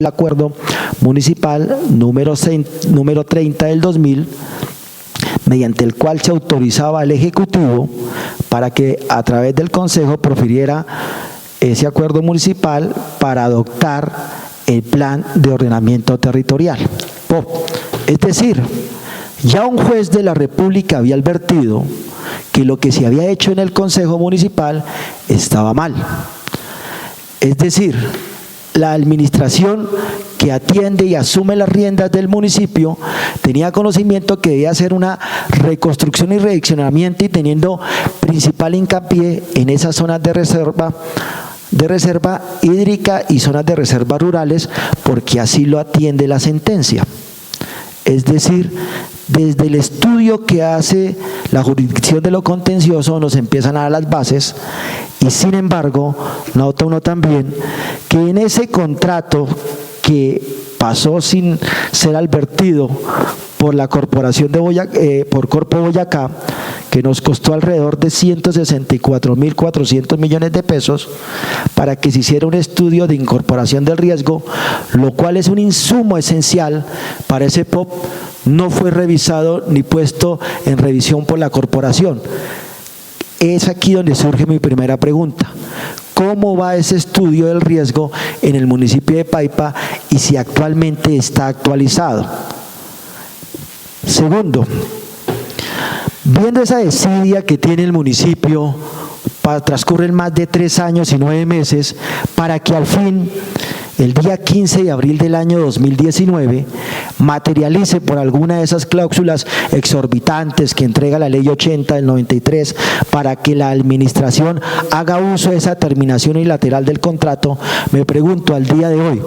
el acuerdo municipal número 30 del 2000, mediante el cual se autorizaba al Ejecutivo para que a través del Consejo profiriera ese acuerdo municipal para adoptar el plan de ordenamiento territorial. Es decir, ya un juez de la República había advertido que lo que se había hecho en el Consejo Municipal estaba mal. Es decir, la administración que atiende y asume las riendas del municipio tenía conocimiento que debía hacer una reconstrucción y redireccionamiento y teniendo principal hincapié en esas zonas de reserva hídrica y zonas de reservas rurales, porque así lo atiende la sentencia. Es decir, desde el estudio que hace la jurisdicción de lo contencioso nos empiezan a dar las bases y sin embargo, nota uno también que en ese contrato que pasó sin ser advertido por la corporación de por Corpo Boyacá, que nos costó alrededor de 164.400 millones de pesos para que se hiciera un estudio de incorporación del riesgo, lo cual es un insumo esencial para ese POP, no fue revisado ni puesto en revisión por la corporación. Es aquí donde surge mi primera pregunta. ¿Cómo va ese estudio del riesgo en el municipio de Paipa y si actualmente está actualizado? Segundo, viendo esa desidia que tiene el municipio, transcurren más de 3 años y 9 meses para que al fin, el día 15 de abril del año 2019, materialice por alguna de esas cláusulas exorbitantes que entrega la Ley 80 del 93 para que la administración haga uso de esa terminación unilateral del contrato, me pregunto al día de hoy,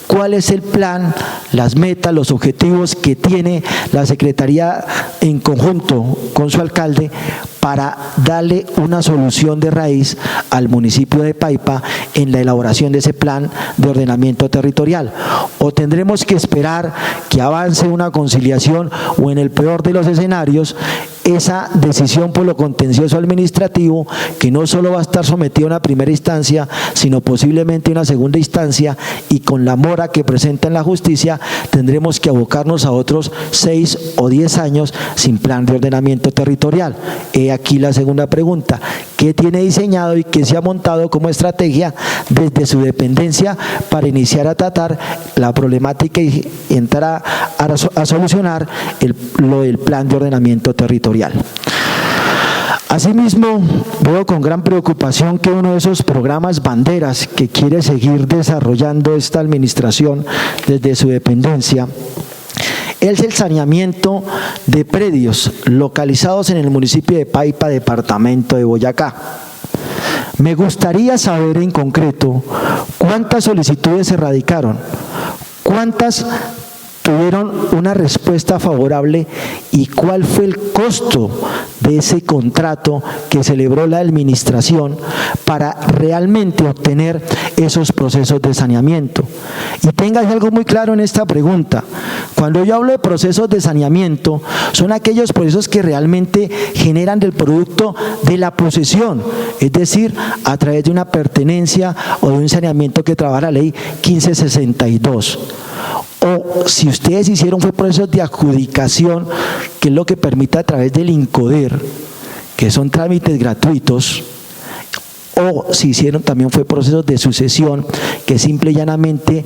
¿cuál es el plan, las metas, los objetivos que tiene la Secretaría en conjunto con su alcalde para darle una solución de raíz al municipio de Paipa en la elaboración de ese plan de ordenamiento territorial? ¿O tendremos que esperar que avance una conciliación o, en el peor de los escenarios, esa decisión por lo contencioso administrativo que no solo va a estar sometida a una primera instancia, sino posiblemente a una segunda instancia, y con la mora que presenta en la justicia tendremos que abocarnos a otros 6 o 10 años sin plan de ordenamiento territorial? He aquí la segunda pregunta: ¿qué tiene diseñado y qué se ha montado como estrategia desde su dependencia para iniciar a tratar la problemática y entrar a solucionar lo del plan de ordenamiento territorial? Asimismo, veo con gran preocupación que uno de esos programas banderas que quiere seguir desarrollando esta administración desde su dependencia es el saneamiento de predios localizados en el municipio de Paipa, departamento de Boyacá. Me gustaría saber en concreto cuántas solicitudes se radicaron, cuántas tuvieron una respuesta favorable y cuál fue el costo de ese contrato que celebró la administración para realmente obtener esos procesos de saneamiento. Y tengan algo muy claro en esta pregunta: cuando yo hablo de procesos de saneamiento, son aquellos procesos que realmente generan del producto de la posesión, es decir, a través de una pertenencia o de un saneamiento que trabaja la ley 1562. O si ustedes hicieron fue procesos de adjudicación, que es lo que permite a través del INCODER, que son trámites gratuitos, o si hicieron también fue procesos de sucesión, que simple y llanamente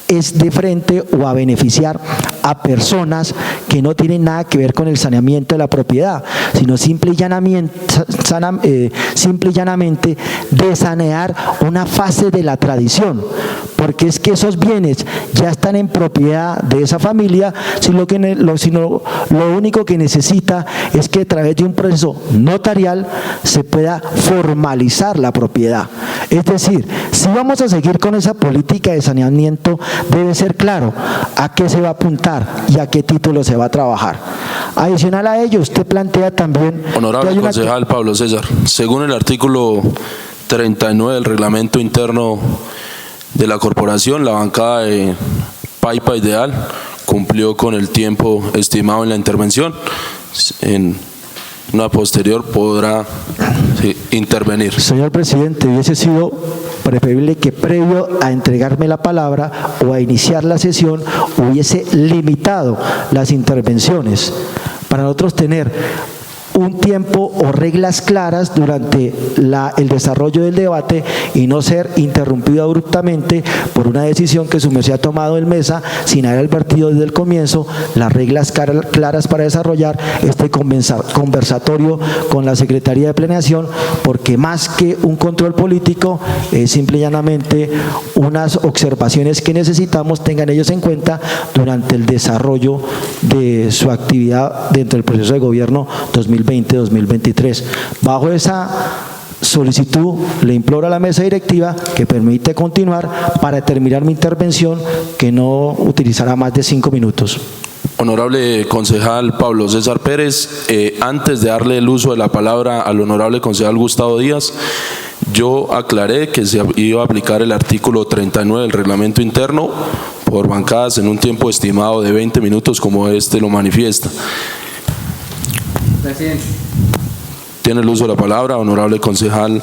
es de frente o a beneficiar a personas que no tienen nada que ver con el saneamiento de la propiedad, sino simple y llanamente de sanear una fase de la tradición, porque es que esos bienes ya están en propiedad de esa familia, sino lo único que necesita es que a través de un proceso notarial se pueda formalizar la propiedad. Es decir, si vamos a seguir con esa política de saneamiento, debe ser claro a qué se va a apuntar y a qué título se va a trabajar. Adicional a ello, usted plantea también… Honorable concejal Pablo César, según el artículo 39 del reglamento interno de la corporación, la bancada de Paipa Ideal cumplió con el tiempo estimado en la intervención. una posterior podrá intervenir. Señor presidente, hubiese sido preferible que previo a entregarme la palabra o a iniciar la sesión hubiese limitado las intervenciones para nosotros tener un tiempo o reglas claras durante el desarrollo del debate y no ser interrumpido abruptamente por una decisión que su merced ha tomado en mesa sin haber advertido desde el comienzo las reglas claras para desarrollar este conversatorio con la Secretaría de Planeación, porque más que un control político es simple y llanamente unas observaciones que necesitamos tengan ellos en cuenta durante el desarrollo de su actividad dentro del proceso de gobierno 2020-2023. Bajo esa solicitud le imploro a la mesa directiva que permite continuar para terminar mi intervención, que no utilizará más de 5 minutos. Honorable concejal Pablo César Pérez, antes de darle el uso de la palabra al honorable concejal Gustavo Díaz, yo aclaré que se iba a aplicar el artículo 39 del reglamento interno por bancadas en un tiempo estimado de 20 minutos, como este lo manifiesta. Presidente. Tiene el uso de la palabra, honorable concejal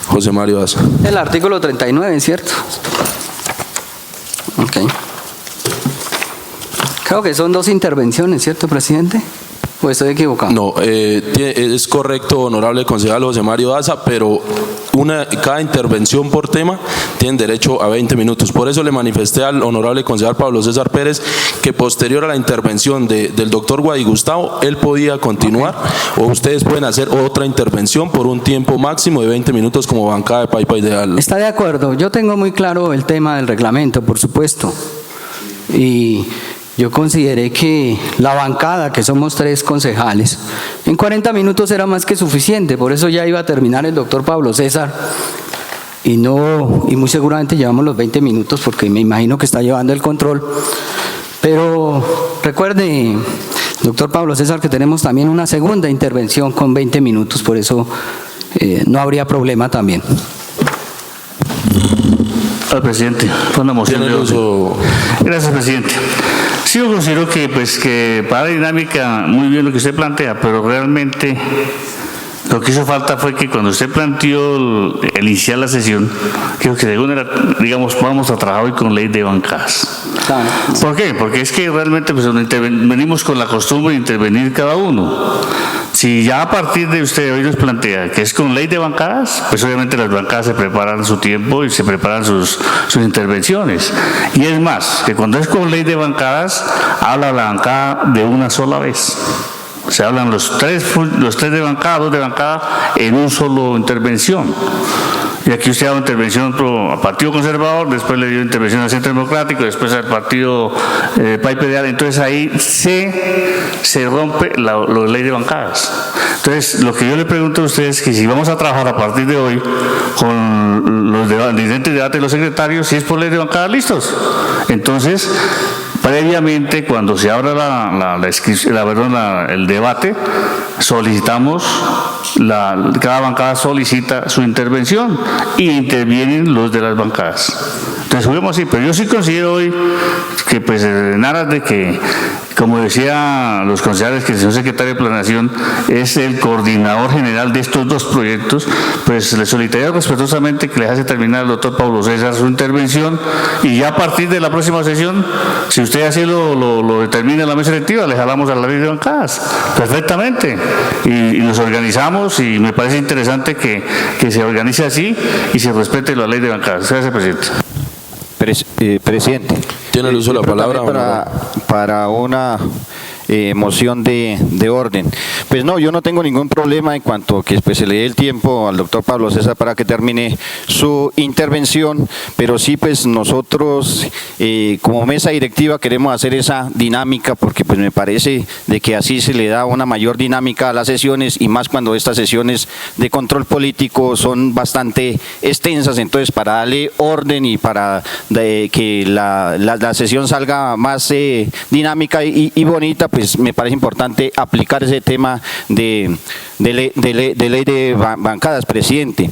José Mario Daza. El artículo 39, ¿cierto? Ok. Creo que son 2 intervenciones, ¿cierto, presidente? ¿O estoy equivocado? No, es correcto, honorable concejal José Mario Daza, pero cada intervención por tema tiene derecho a 20 minutos. Por eso le manifesté al honorable concejal Pablo César Pérez que posterior a la intervención del doctor Guadi Gustavo, él podía continuar, o ustedes pueden hacer otra intervención por un tiempo máximo de 20 minutos como bancada de Paipa Ideal. Está de acuerdo. Yo tengo muy claro el tema del reglamento, por supuesto. Y yo consideré que la bancada, que somos 3 concejales, en 40 minutos era más que suficiente. Por eso ya iba a terminar el doctor Pablo César y muy seguramente llevamos los 20 minutos porque me imagino que está llevando el control. Pero recuerde, doctor Pablo César, que tenemos también una segunda intervención con 20 minutos, por eso no habría problema también. Al presidente, fue una moción de orden. Gracias, presidente. Sí, yo considero que para la dinámica, muy bien lo que usted plantea, pero realmente lo que hizo falta fue que cuando usted planteó el iniciar la sesión, creo que según era, digamos, vamos a trabajar hoy con ley de bancadas. Claro. ¿Por qué? Porque es que realmente venimos con la costumbre de intervenir cada uno. Si ya a partir de usted hoy nos plantea que es con ley de bancadas, pues obviamente las bancadas se preparan su tiempo y se preparan sus intervenciones. Y es más, que cuando es con ley de bancadas, habla la bancada de una sola vez. Se hablan los tres de bancada, 2 de bancada, en un solo intervención. Y aquí usted ha dado intervención al Partido Conservador, después le dio intervención al Centro Democrático, después al Partido Paipa Ideal. Entonces ahí se rompe la ley de bancadas. Entonces, lo que yo le pregunto a ustedes es que si vamos a trabajar a partir de hoy con los diferentes debates de los secretarios, si es por ley de bancadas, listos. Entonces, previamente, cuando se abra el debate, solicitamos, cada bancada solicita su intervención y intervienen los de las bancadas. Entonces, juguemos así, pero yo sí considero hoy que, pues, en aras de que, como decía los concejales, que el señor secretario de Planeación es el coordinador general de estos 2 proyectos, pues le solicitaría respetuosamente que le hace terminar al doctor Pablo César su intervención y ya a partir de la próxima sesión, si usted así lo determina en la mesa directiva, le jalamos a la ley de bancadas perfectamente y nos organizamos, y me parece interesante que se organice así y se respete la ley de bancadas. Gracias, presidente. Presidente, tiene el uso de la palabra para una moción de orden. Pues no, yo no tengo ningún problema en cuanto que pues, se le dé el tiempo al doctor Pablo César para que termine su intervención, pero sí pues nosotros como mesa directiva queremos hacer esa dinámica, porque pues me parece de que así se le da una mayor dinámica a las sesiones, y más cuando estas sesiones de control político son bastante extensas. Entonces, para darle orden y para que la sesión salga más dinámica y bonita, pues me parece importante aplicar ese tema de ley de bancadas, presidente.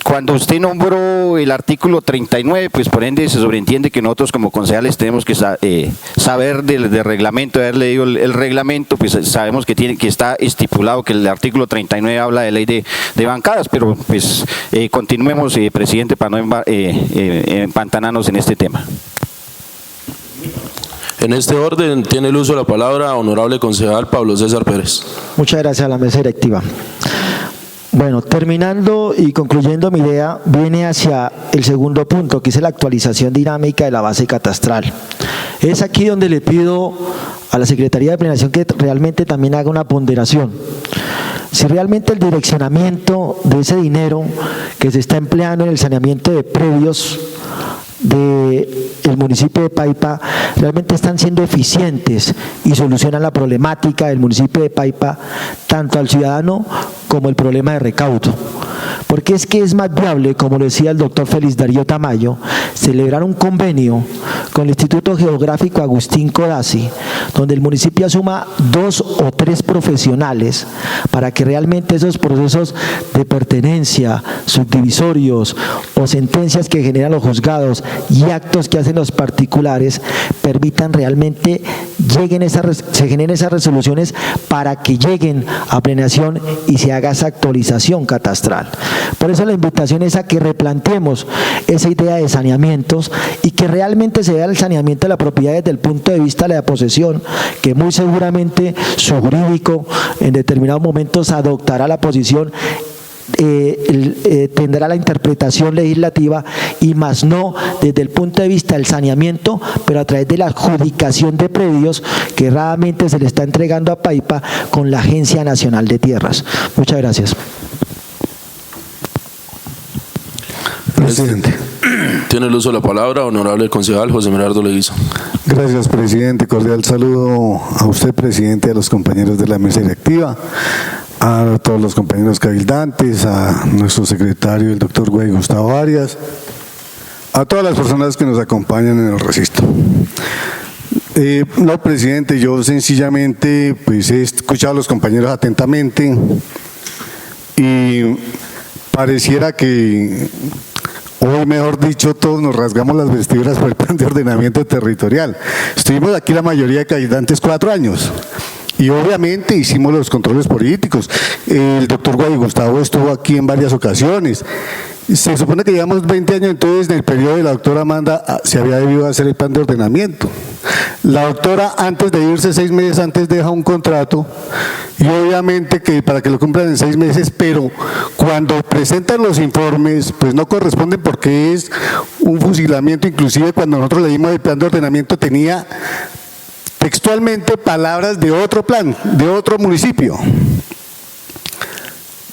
Cuando usted nombró el artículo 39, pues por ende se sobreentiende que nosotros como concejales tenemos que saber del reglamento, haber leído el reglamento, pues sabemos que está estipulado que el artículo 39 habla de ley de bancadas, pero pues continuemos, presidente, para no empantanarnos en este tema. En este orden tiene el uso de la palabra honorable concejal Pablo César Pérez. Muchas gracias a la mesa directiva. Bueno, terminando y concluyendo mi idea, viene hacia el segundo punto, que es la actualización dinámica de la base catastral. Es aquí donde le pido a la Secretaría de Planeación que realmente también haga una ponderación. Si realmente el direccionamiento de ese dinero que se está empleando en el saneamiento de predios del municipio de Paipa realmente están siendo eficientes y solucionan la problemática del municipio de Paipa, tanto al ciudadano como el problema de recaudo. Porque es que es más viable, como lo decía el doctor Félix Darío Tamayo, celebrar un convenio con el Instituto Geográfico Agustín Codazzi, donde el municipio asuma 2 o 3 profesionales para que realmente esos procesos de pertenencia, subdivisorios o sentencias que generan los juzgados y actos que hacen los particulares permitan realmente se generen esas resoluciones para que lleguen a planeación y se haga esa actualización catastral. Por eso la invitación es a que replanteemos esa idea de saneamientos y que realmente se vea el saneamiento de la propiedad desde el punto de vista de la posesión, que muy seguramente su jurídico en determinados momentos adoptará la posición, tendrá la interpretación legislativa y más no desde el punto de vista del saneamiento, pero a través de la adjudicación de predios que raramente se le está entregando a Paipa con la Agencia Nacional de Tierras. Muchas gracias. Presidente. Tiene el uso de la palabra honorable concejal José Merardo Leguiza. Gracias, presidente. Cordial saludo a usted, presidente, a los compañeros de la mesa directiva, a todos los compañeros cabildantes, a nuestro secretario, el doctor Guay Gustavo Arias, a todas las personas que nos acompañan en el recinto. No, presidente, yo sencillamente pues he escuchado a los compañeros atentamente y pareciera que hoy, mejor dicho, todos nos rasgamos las vestiduras por el plan de ordenamiento territorial. Estuvimos aquí la mayoría de cabildantes 4 años. Y obviamente hicimos los controles políticos. El doctor Guay Gustavo estuvo aquí en varias ocasiones. Se supone que llevamos 20 años, entonces en el periodo de la doctora Amanda se había debido hacer el plan de ordenamiento. La doctora, antes de irse 6 meses antes, deja un contrato y obviamente que para que lo cumplan en 6 meses, pero cuando presentan los informes pues no corresponden porque es un fusilamiento. Inclusive cuando nosotros leímos el plan de ordenamiento tenía textualmente palabras de otro plan, de otro municipio.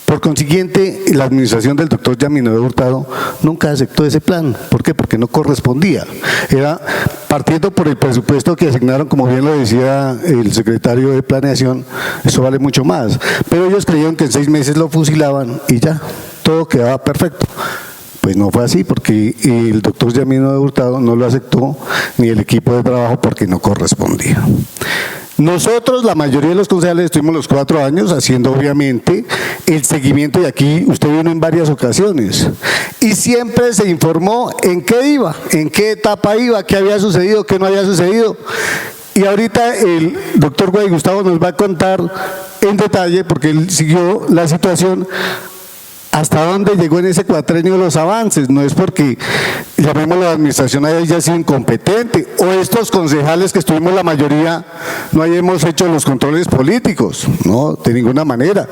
Por consiguiente, la administración del doctor Yamino de Hurtado nunca aceptó ese plan. ¿Por qué? Porque no correspondía. Era partiendo por el presupuesto que asignaron, como bien lo decía el secretario de Planeación, eso vale mucho más. Pero ellos creyeron que en 6 meses lo fusilaban y ya, todo quedaba perfecto. Pues no fue así, porque el doctor Yamino de Hurtado no lo aceptó, ni el equipo de trabajo, porque no correspondía. Nosotros, la mayoría de los concejales, estuvimos los 4 años haciendo obviamente el seguimiento, y aquí usted vino en varias ocasiones, y siempre se informó en qué iba, en qué etapa iba, qué había sucedido, qué no había sucedido. Y ahorita el doctor Guay Gustavo nos va a contar en detalle, porque él siguió la situación, hasta dónde llegó en ese cuatrenio los avances. No es porque llamémoslo la administración haya sido incompetente o estos concejales que estuvimos la mayoría no hayamos hecho los controles políticos, no, de ninguna manera.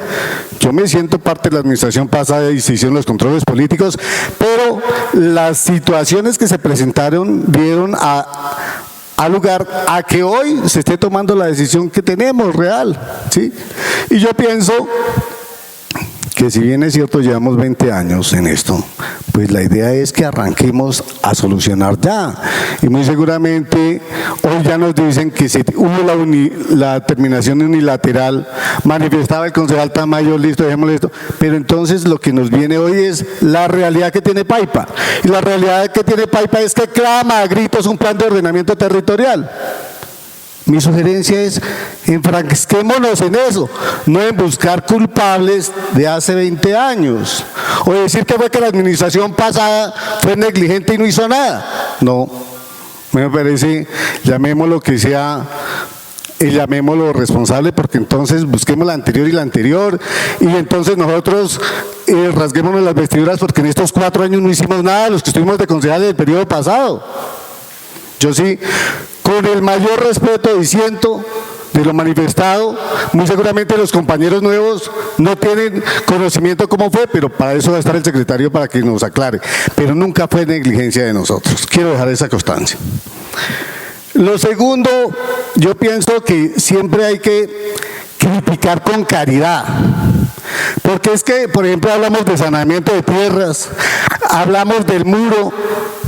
Yo me siento parte de la administración pasada y se hicieron los controles políticos, pero las situaciones que se presentaron dieron a lugar a que hoy se esté tomando la decisión que tenemos real, ¿sí? Y yo pienso que si bien es cierto llevamos 20 años en esto, pues la idea es que arranquemos a solucionar ya. Y muy seguramente hoy ya nos dicen que hubo la terminación unilateral, manifestaba el concejal Tamayo, listo, dejémosle esto, pero entonces lo que nos viene hoy es la realidad que tiene Paipa. Y la realidad que tiene Paipa es que clama a gritos un plan de ordenamiento territorial. Mi sugerencia es, enfrasquémonos en eso, no en buscar culpables de hace 20 años, o decir que fue que la administración pasada fue negligente y no hizo nada. No, me parece, llamémoslo que sea, llamémoslo responsable, porque entonces busquemos la anterior, y entonces nosotros rasguémonos las vestiduras, porque en estos 4 años no hicimos nada, los que estuvimos de concejales del periodo pasado. Yo sí, con el mayor respeto diciendo de lo manifestado, muy seguramente los compañeros nuevos no tienen conocimiento cómo fue, pero para eso va a estar el secretario para que nos aclare, pero nunca fue negligencia de nosotros. Quiero dejar esa constancia. Lo segundo, yo pienso que siempre hay que criticar con caridad, porque es que, por ejemplo, hablamos de saneamiento de tierras, hablamos del muro,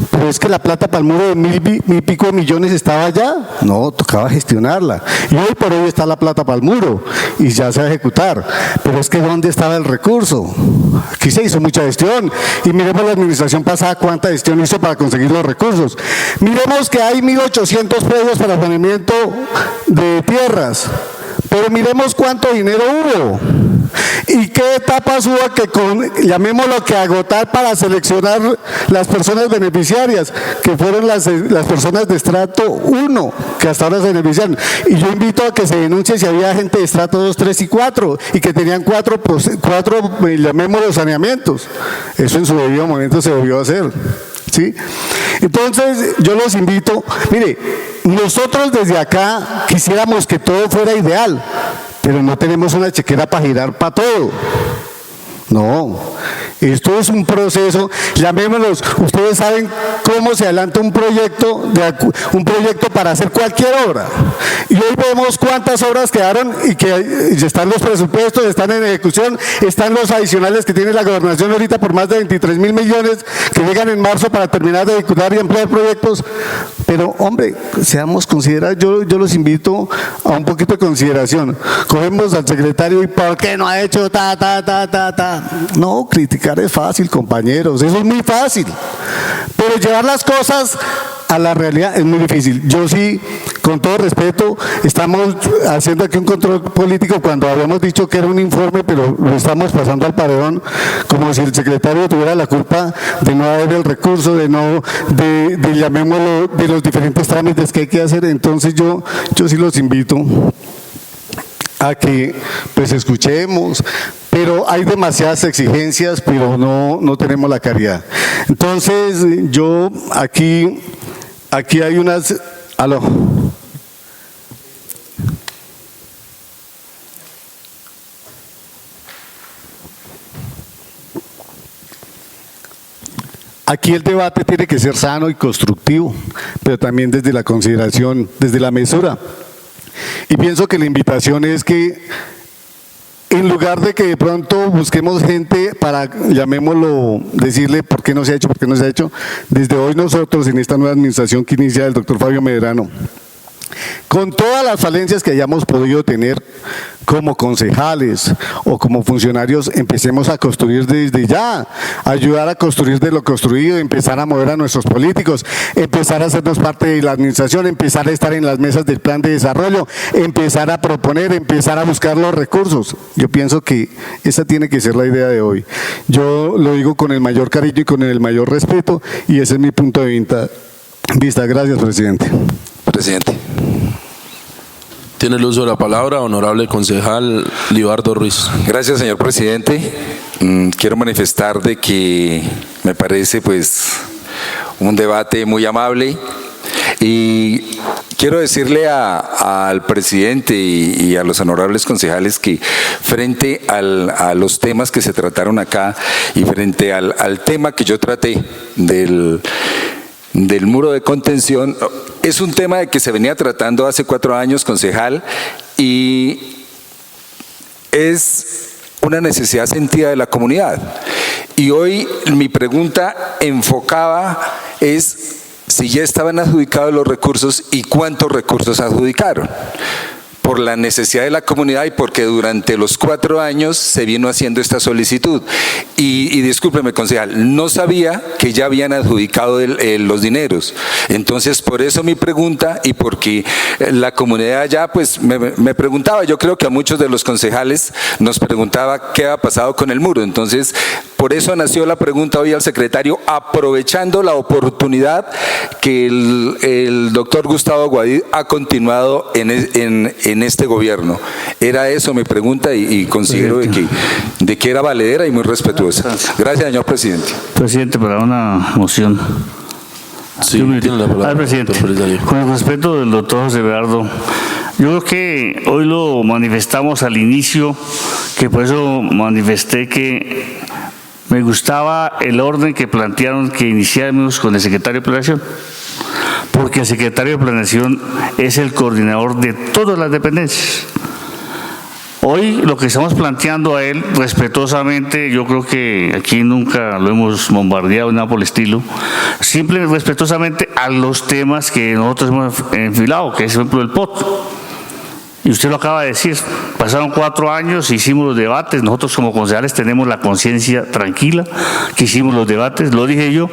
pero es que la plata para el muro de mil y pico de millones estaba allá. No, tocaba gestionarla. Y hoy por hoy está la plata para el muro y ya se va a ejecutar. Pero es que ¿dónde estaba el recurso? Aquí se hizo mucha gestión. Y miremos la administración pasada cuánta gestión hizo para conseguir los recursos. Miremos que hay 1.800 predios para saneamiento de tierras. Pero miremos cuánto dinero hubo. ¿Y qué etapas hubo que llamémoslo que agotar para seleccionar las personas beneficiarias, que fueron las personas de estrato 1, que hasta ahora se beneficiaron? Y yo invito a que se denuncie si había gente de estrato 2, 3 y 4, y que tenían cuatro llamémoslo saneamientos. Eso en su debido momento se debió hacer. ¿Sí? Entonces yo los invito, mire, nosotros desde acá quisiéramos que todo fuera ideal, pero no tenemos una chequera para girar para todo. No, esto es un proceso, llamémoslos, ustedes saben cómo se adelanta un proyecto para hacer cualquier obra. Y hoy vemos cuántas obras quedaron y que están los presupuestos, están en ejecución, están los adicionales que tiene la gobernación ahorita por más de 23.000 millones que llegan en marzo para terminar de ejecutar y emplear proyectos. Pero hombre, seamos considerados, yo los invito a un poquito de consideración. Cogemos al secretario y ¿por qué no ha hecho ta? No, criticar es fácil, compañeros, eso es muy fácil, pero llevar las cosas a la realidad es muy difícil. Yo sí, con todo respeto, estamos haciendo aquí un control político cuando habíamos dicho que era un informe, pero lo estamos pasando al paredón, como si el secretario tuviera la culpa de no haber el recurso, de llamémoslo, de los diferentes trámites que hay que hacer. Entonces yo sí los invito a que pues escuchemos, pero hay demasiadas exigencias, pero no tenemos la caridad. Entonces yo aquí hay unas... ¿Aló? Aquí el debate tiene que ser sano y constructivo, pero también desde la consideración, desde la mesura. Y pienso que la invitación es que en lugar de que de pronto busquemos gente para, llamémoslo, decirle por qué no se ha hecho, desde hoy nosotros en esta nueva administración que inicia el doctor Fabio Medrano, con todas las falencias que hayamos podido tener como concejales o como funcionarios, empecemos a construir desde ya, ayudar a construir de lo construido, empezar a mover a nuestros políticos, empezar a hacernos parte de la administración, empezar a estar en las mesas del plan de desarrollo, empezar a proponer, empezar a buscar los recursos. Yo pienso que esa tiene que ser la idea de hoy. Yo lo digo con el mayor cariño y con el mayor respeto, y ese es mi punto de vista. Gracias, presidente. Presidente. Tiene el uso de la palabra, honorable concejal Libardo Ruiz. Gracias, señor presidente. Quiero manifestar de que me parece pues un debate muy amable, y quiero decirle al presidente y a los honorables concejales que frente a los temas que se trataron acá y frente al tema que yo traté del muro de contención, es un tema de que se venía tratando hace 4 años, concejal, y es una necesidad sentida de la comunidad. Y hoy mi pregunta enfocaba es si ya estaban adjudicados los recursos y cuántos recursos adjudicaron. por la necesidad de la comunidad y porque durante los 4 años se vino haciendo esta solicitud. Y discúlpeme, concejal, no sabía que ya habían adjudicado los dineros. Entonces, por eso mi pregunta, y porque la comunidad allá pues me preguntaba, yo creo que a muchos de los concejales nos preguntaba qué ha pasado con el muro. Entonces, por eso nació la pregunta hoy al secretario, aprovechando la oportunidad que el doctor Gustavo Guadí ha continuado en este gobierno. Era eso mi pregunta y considero de que era valedera y muy respetuosa. Gracias, señor presidente. Presidente, para una moción. Sí, tiene la palabra. Presidente, con el respeto del doctor José Everardo, yo creo que hoy lo manifestamos al inicio, que por eso manifesté que me gustaba el orden que plantearon que iniciáramos con el secretario de Planeación, porque el secretario de Planeación es el coordinador de todas las dependencias. Hoy lo que estamos planteando a él, respetuosamente, yo creo que aquí nunca lo hemos bombardeado, nada por el estilo, simple y respetuosamente a los temas que nosotros hemos enfilado, que es, por ejemplo, el POT. Y usted lo acaba de decir, pasaron 4 años, hicimos los debates, nosotros como concejales tenemos la conciencia tranquila, que hicimos los debates, lo dije yo,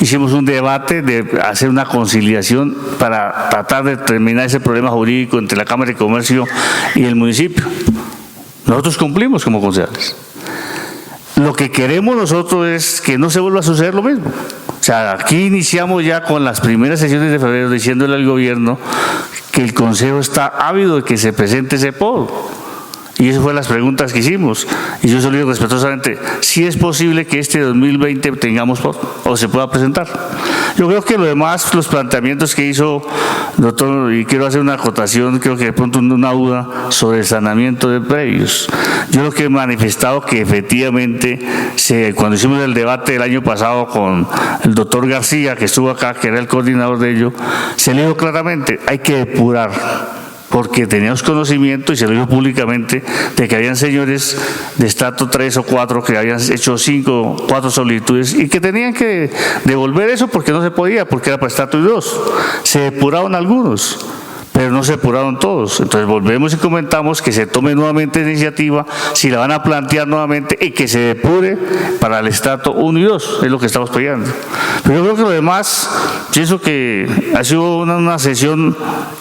hicimos un debate de hacer una conciliación para tratar de terminar ese problema jurídico entre la Cámara de Comercio y el municipio. Nosotros cumplimos como concejales. Lo que queremos nosotros es que no se vuelva a suceder lo mismo. O sea, aquí iniciamos ya con las primeras sesiones de febrero diciéndole al gobierno que el Consejo está ávido de que se presente ese POD. Y esas fueron las preguntas que hicimos. Y yo solo digo respetuosamente, si es posible que este 2020 tengamos POD o se pueda presentar. Yo creo que lo demás, los planteamientos que hizo doctor, y quiero hacer una acotación, creo que de pronto una duda sobre el saneamiento de predios. Yo lo que he manifestado que efectivamente, cuando hicimos el debate el año pasado con el doctor García, que estuvo acá, que era el coordinador de ello, se le dijo claramente, hay que depurar, porque teníamos conocimiento, y se lo dijo públicamente, de que habían señores de estrato 3 o 4 que habían hecho 5 o 4 solicitudes y que tenían que devolver eso porque no se podía, porque era para estrato 2. Se depuraron algunos, pero no se depuraron todos. Entonces volvemos y comentamos que se tome nuevamente la iniciativa, si la van a plantear nuevamente, y que se depure para el estrato 1 y 2, es lo que estamos pidiendo. Pero yo creo que lo demás, pienso que ha sido una sesión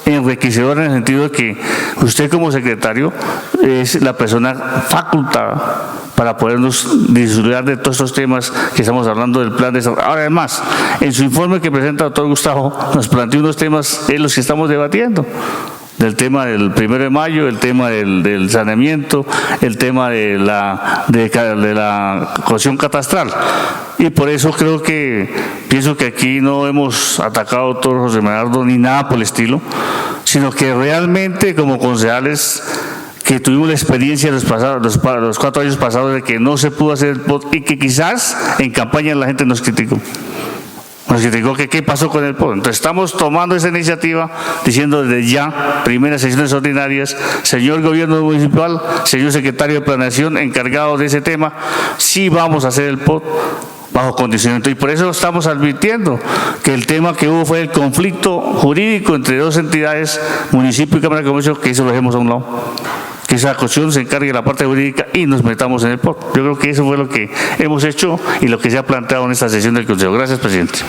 enriquecedora en el sentido de que usted como secretario es la persona facultada para podernos disfrutar de todos estos temas que estamos hablando del plan de desarrollo. Ahora, además, en su informe que presenta el doctor Gustavo, nos planteó unos temas en los que estamos debatiendo, del tema del 1 de mayo, el tema del saneamiento, el tema de la cuestión catastral. Y por eso pienso que aquí no hemos atacado al doctor José Everardo ni nada por el estilo, sino que realmente como concejales que tuvimos la experiencia los 4 años pasados de que no se pudo hacer el POD y que quizás en campaña la gente nos criticó. Nos criticó que qué pasó con el POD. Entonces estamos tomando esa iniciativa diciendo desde ya, primeras sesiones ordinarias, señor gobierno municipal, señor secretario de Planeación encargado de ese tema, sí vamos a hacer el POD bajo condicionamiento. Y por eso estamos advirtiendo que el tema que hubo fue el conflicto jurídico entre 2 entidades, municipio y Cámara de Comercio, que eso lo dejemos a un lado. Que esa cuestión se encargue de la parte jurídica y nos metamos en el POD. Yo creo que eso fue lo que hemos hecho y lo que se ha planteado en esta sesión del Consejo. Gracias, presidente.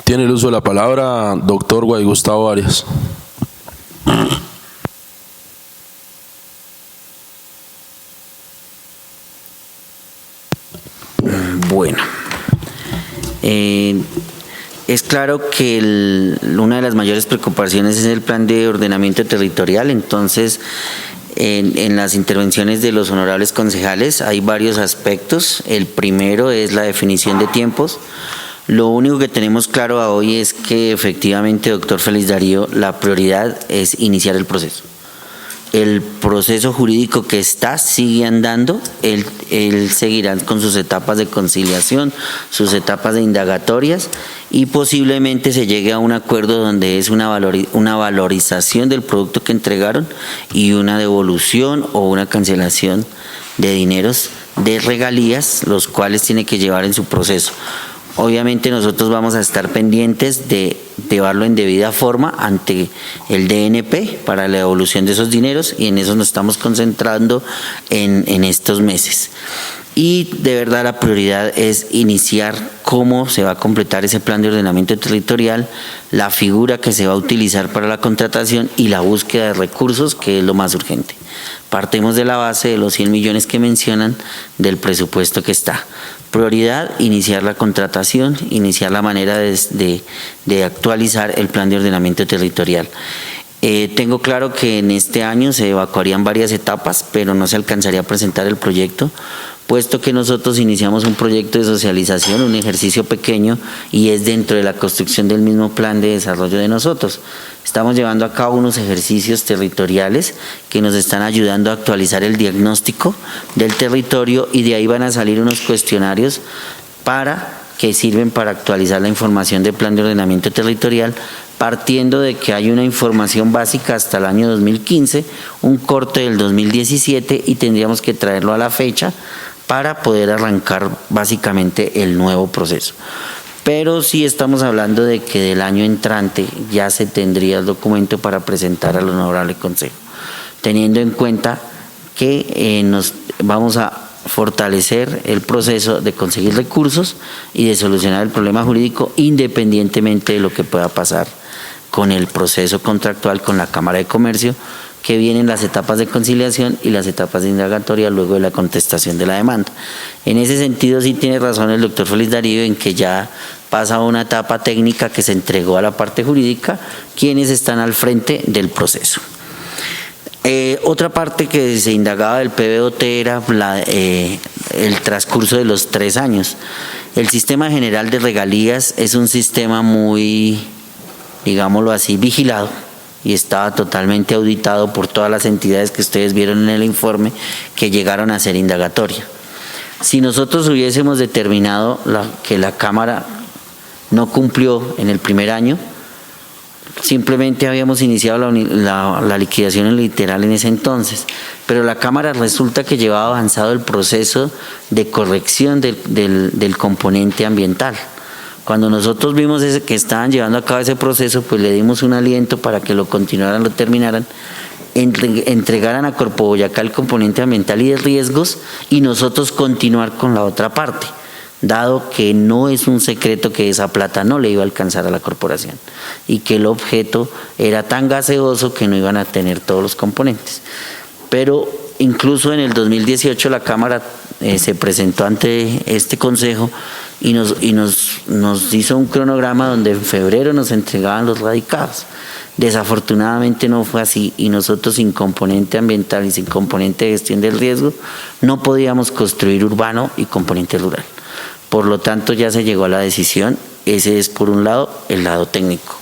Tiene el uso de la palabra doctor Guay Gustavo Arias. Bueno, es claro que una de las mayores preocupaciones es el plan de ordenamiento territorial. Entonces, en las intervenciones de los honorables concejales hay varios aspectos. El primero es la definición de tiempos. Lo único que tenemos claro hoy es que efectivamente, doctor Félix Darío, la prioridad es iniciar el proceso. El proceso jurídico que sigue andando, él seguirá con sus etapas de conciliación, sus etapas de indagatorias, y posiblemente se llegue a un acuerdo donde es una valorización del producto que entregaron y una devolución o una cancelación de dineros de regalías, los cuales tiene que llevar en su proceso. Obviamente nosotros vamos a estar pendientes de llevarlo en debida forma ante el DNP para la devolución de esos dineros, y en eso nos estamos concentrando en estos meses. Y de verdad la prioridad es iniciar cómo se va a completar ese plan de ordenamiento territorial, la figura que se va a utilizar para la contratación y la búsqueda de recursos, que es lo más urgente. Partimos de la base de los 100 millones que mencionan del presupuesto que está. Prioridad, iniciar la contratación, iniciar la manera de actualizar el plan de ordenamiento territorial. Tengo claro que en este año se evacuarían varias etapas, pero no se alcanzaría a presentar el proyecto, puesto que nosotros iniciamos un proyecto de socialización, un ejercicio pequeño, y es dentro de la construcción del mismo plan de desarrollo de nosotros. Estamos llevando a cabo unos ejercicios territoriales que nos están ayudando a actualizar el diagnóstico del territorio, y de ahí van a salir unos cuestionarios que sirven para actualizar la información del plan de ordenamiento territorial, partiendo de que hay una información básica hasta el año 2015, un corte del 2017, y tendríamos que traerlo a la fecha para poder arrancar básicamente el nuevo proceso. Pero sí estamos hablando de que del año entrante ya se tendría el documento para presentar al Honorable Consejo, teniendo en cuenta que nos vamos a fortalecer el proceso de conseguir recursos y de solucionar el problema jurídico, independientemente de lo que pueda pasar con el proceso contractual con la Cámara de Comercio, que vienen las etapas de conciliación y las etapas de indagatoria luego de la contestación de la demanda. En ese sentido sí tiene razón el doctor Félix Darío en que ya pasa una etapa técnica que se entregó a la parte jurídica, quienes están al frente del proceso. Otra parte que se indagaba del PBOT era el transcurso de los 3 años. El sistema general de regalías es un sistema muy, digámoslo así, vigilado, y estaba totalmente auditado por todas las entidades que ustedes vieron en el informe que llegaron a ser indagatoria. Si nosotros hubiésemos determinado que la Cámara no cumplió en el primer año, simplemente habíamos iniciado la liquidación literal en ese entonces, pero la Cámara resulta que llevaba avanzado el proceso de corrección del componente ambiental. Cuando nosotros vimos que estaban llevando a cabo ese proceso, pues le dimos un aliento para que lo continuaran, lo terminaran, entregaran a Corpo Boyacá el componente ambiental y de riesgos, y nosotros continuar con la otra parte, dado que no es un secreto que esa plata no le iba a alcanzar a la corporación y que el objeto era tan gaseoso que no iban a tener todos los componentes. Pero incluso en el 2018 la Cámara se presentó ante este Consejo y nos hizo un cronograma donde en febrero nos entregaban los radicados. Desafortunadamente no fue así, y nosotros sin componente ambiental y sin componente de gestión del riesgo no podíamos construir urbano y componente rural. Por lo tanto ya se llegó a la decisión. Ese es por un lado el lado técnico.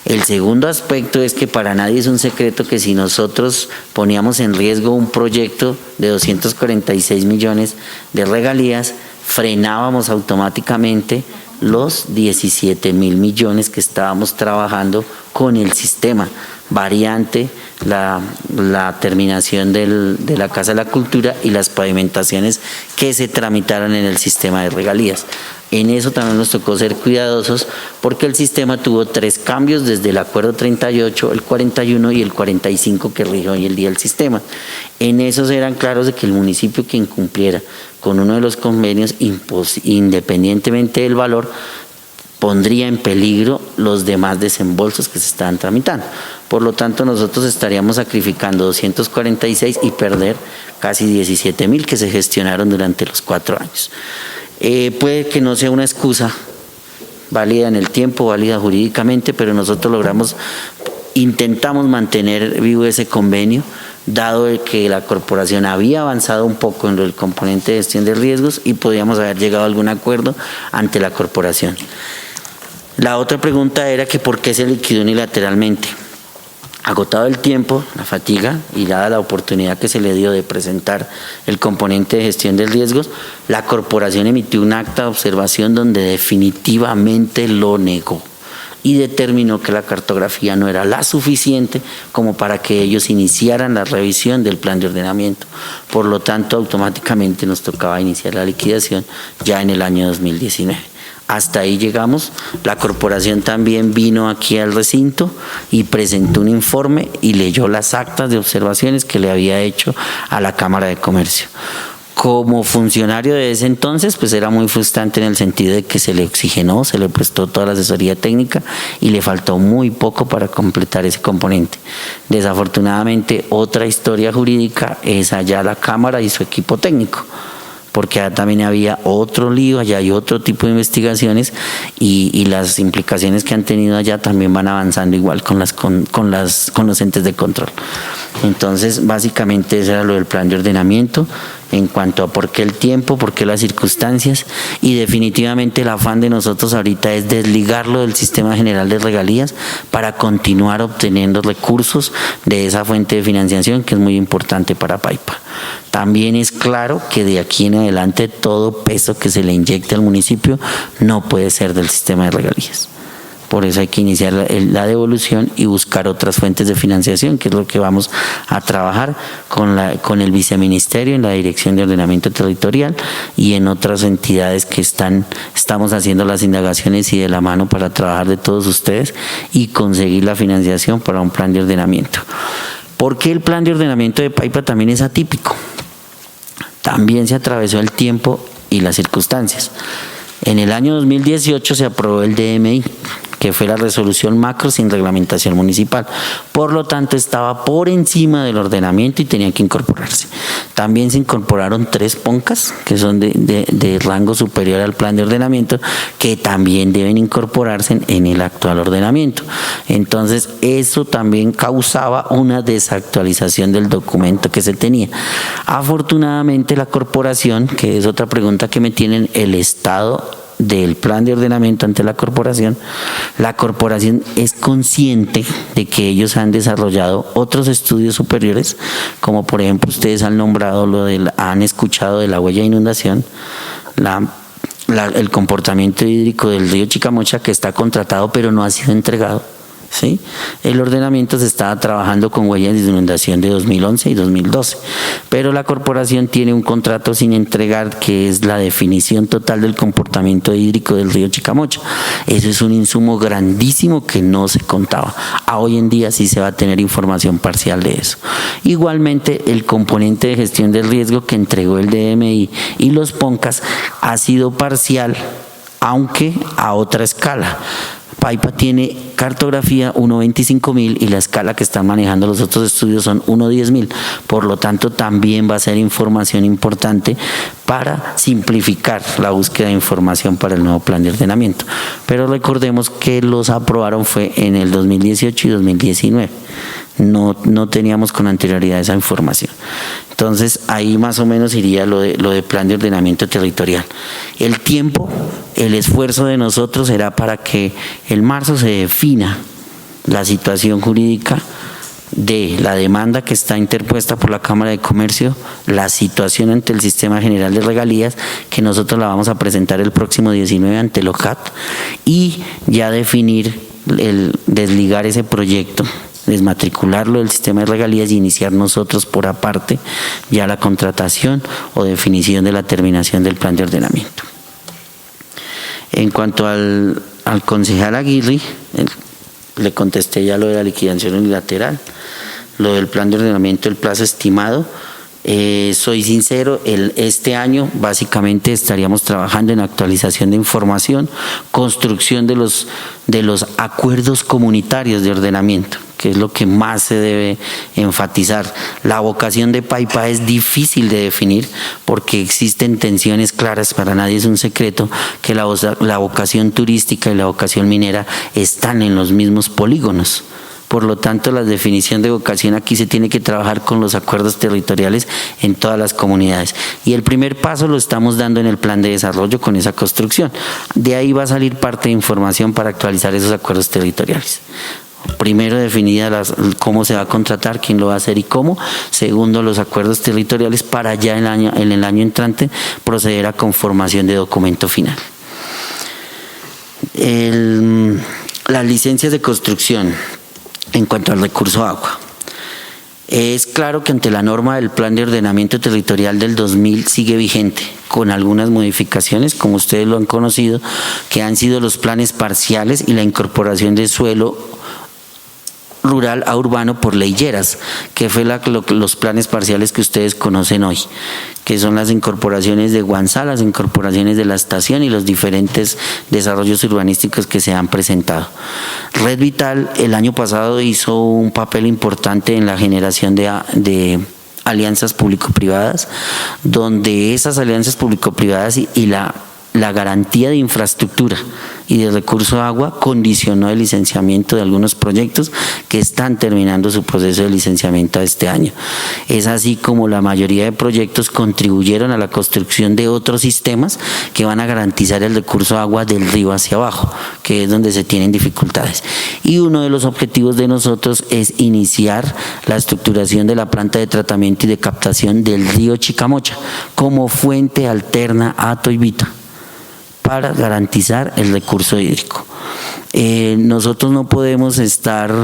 El segundo aspecto es que para nadie es un secreto que si nosotros poníamos en riesgo un proyecto de 246 millones de regalías, frenábamos automáticamente los 17.000 millones que estábamos trabajando con el sistema, variante la terminación de la Casa de la Cultura y las pavimentaciones que se tramitaron en el sistema de regalías. En eso también nos tocó ser cuidadosos, porque el sistema tuvo 3 cambios desde el acuerdo 38, el 41 y el 45 que rige hoy el día el sistema. En esos eran claros de que el municipio que incumpliera con uno de los convenios, independientemente del valor, pondría en peligro los demás desembolsos que se estaban tramitando. Por lo tanto, nosotros estaríamos sacrificando 246 y perder casi 17.000 que se gestionaron durante los 4 años. Puede que no sea una excusa válida en el tiempo, válida jurídicamente, pero nosotros intentamos mantener vivo ese convenio, dado que la corporación había avanzado un poco en el componente de gestión de riesgos y podíamos haber llegado a algún acuerdo ante la corporación. La otra pregunta era que por qué se liquidó unilateralmente. Agotado el tiempo, la fatiga y dada la oportunidad que se le dio de presentar el componente de gestión de riesgos, la corporación emitió un acta de observación donde definitivamente lo negó y determinó que la cartografía no era la suficiente como para que ellos iniciaran la revisión del plan de ordenamiento. Por lo tanto, automáticamente nos tocaba iniciar la liquidación ya en el año 2019. hasta ahí llegamos. La corporación también vino aquí al recinto y presentó un informe y leyó las actas de observaciones que le había hecho a la Cámara de Comercio. Como funcionario de ese entonces, pues era muy frustrante en el sentido de que se le oxigenó, se le prestó toda la asesoría técnica y le faltó muy poco para completar ese componente. Desafortunadamente, otra historia jurídica es allá la Cámara y su equipo técnico, porque allá también había otro lío, allá hay otro tipo de investigaciones y las implicaciones que han tenido allá también van avanzando igual con los entes de control. Entonces, básicamente eso era lo del plan de ordenamiento en cuanto a por qué el tiempo, por qué las circunstancias, y definitivamente el afán de nosotros ahorita es desligarlo del sistema general de regalías para continuar obteniendo recursos de esa fuente de financiación que es muy importante para Paipa. También es claro que de aquí en adelante todo peso que se le inyecte al municipio no puede ser del sistema de regalías. Por eso hay que iniciar la devolución y buscar otras fuentes de financiación, que es lo que vamos a trabajar con el viceministerio en la Dirección de Ordenamiento Territorial y en otras entidades que estamos haciendo las indagaciones y de la mano para trabajar de todos ustedes y conseguir la financiación para un plan de ordenamiento. ¿Por qué el plan de ordenamiento de Paipa también es atípico? También se atravesó el tiempo y las circunstancias. En el año 2018 se aprobó el DMI, que fue la resolución macro sin reglamentación municipal. Por lo tanto, estaba por encima del ordenamiento y tenía que incorporarse. También se incorporaron 3 PONCAS, que son de rango superior al plan de ordenamiento, que también deben incorporarse en el actual ordenamiento. Entonces, eso también causaba una desactualización del documento que se tenía. Afortunadamente, la corporación, que es otra pregunta que me tienen, el estado del plan de ordenamiento ante la corporación es consciente de que ellos han desarrollado otros estudios superiores, como por ejemplo ustedes han nombrado han escuchado de la huella de inundación, el comportamiento hídrico del río Chicamocha, que está contratado pero no ha sido entregado. ¿Sí? El ordenamiento se estaba trabajando con huellas de inundación de 2011 y 2012, pero la corporación tiene un contrato sin entregar, que es la definición total del comportamiento hídrico del río Chicamocha. Eso es un insumo grandísimo que no se contaba. Hoy en día sí se va a tener información parcial de eso. Igualmente, el componente de gestión del riesgo que entregó el DMI y los PONCAS ha sido parcial, aunque a otra escala. Paipa tiene cartografía 1.25.000 y la escala que están manejando los otros estudios son 1.10.000. Por lo tanto, también va a ser información importante para simplificar la búsqueda de información para el nuevo plan de ordenamiento. Pero recordemos que los aprobaron fue en el 2018 y 2019. No teníamos con anterioridad esa información. Entonces ahí más o menos iría lo de plan de ordenamiento territorial. El tiempo, el esfuerzo de nosotros era para que en marzo se defina la situación jurídica de la demanda que está interpuesta por la Cámara de Comercio, la situación ante el Sistema General de Regalías, que nosotros la vamos a presentar el próximo 19 ante el OCAT, y ya definir desligar ese proyecto, desmatricularlo del sistema de regalías y iniciar nosotros por aparte ya la contratación o definición de la terminación del plan de ordenamiento. En cuanto al concejal Aguirre, le contesté ya lo de la liquidación unilateral, lo del plan de ordenamiento, el plazo estimado. Soy sincero, este año básicamente estaríamos trabajando en actualización de información, construcción de los acuerdos comunitarios de ordenamiento, que es lo que más se debe enfatizar. La vocación de Paipa es difícil de definir porque existen tensiones claras, para nadie es un secreto que la vocación turística y la vocación minera están en los mismos polígonos. Por lo tanto, la definición de vocación aquí se tiene que trabajar con los acuerdos territoriales en todas las comunidades. Y el primer paso lo estamos dando en el plan de desarrollo con esa construcción. De ahí va a salir parte de información para actualizar esos acuerdos territoriales. Primero, definida cómo se va a contratar, quién lo va a hacer y cómo. Segundo, los acuerdos territoriales para ya en el año entrante proceder a conformación de documento final. Las licencias de construcción. En cuanto al recurso agua, Es claro que ante la norma del Plan de Ordenamiento Territorial del 2000 sigue vigente, con algunas modificaciones, como ustedes lo han conocido, que han sido los planes parciales y la incorporación de suelo rural a urbano por ley Lleras, que fue los planes parciales que ustedes conocen hoy, que son las incorporaciones de Guanzá, las incorporaciones de la estación y los diferentes desarrollos urbanísticos que se han presentado. Red Vital el año pasado hizo un papel importante en la generación de alianzas público-privadas, donde esas alianzas público-privadas y la garantía de infraestructura y de recurso de agua condicionó el licenciamiento de algunos proyectos que están terminando su proceso de licenciamiento este año. Es así como la mayoría de proyectos contribuyeron a la construcción de otros sistemas que van a garantizar el recurso de agua del río hacia abajo, que es donde se tienen dificultades. Y uno de los objetivos de nosotros es iniciar la estructuración de la planta de tratamiento y de captación del río Chicamocha como fuente alterna a Toibita, para garantizar el recurso hídrico. Nosotros no podemos estar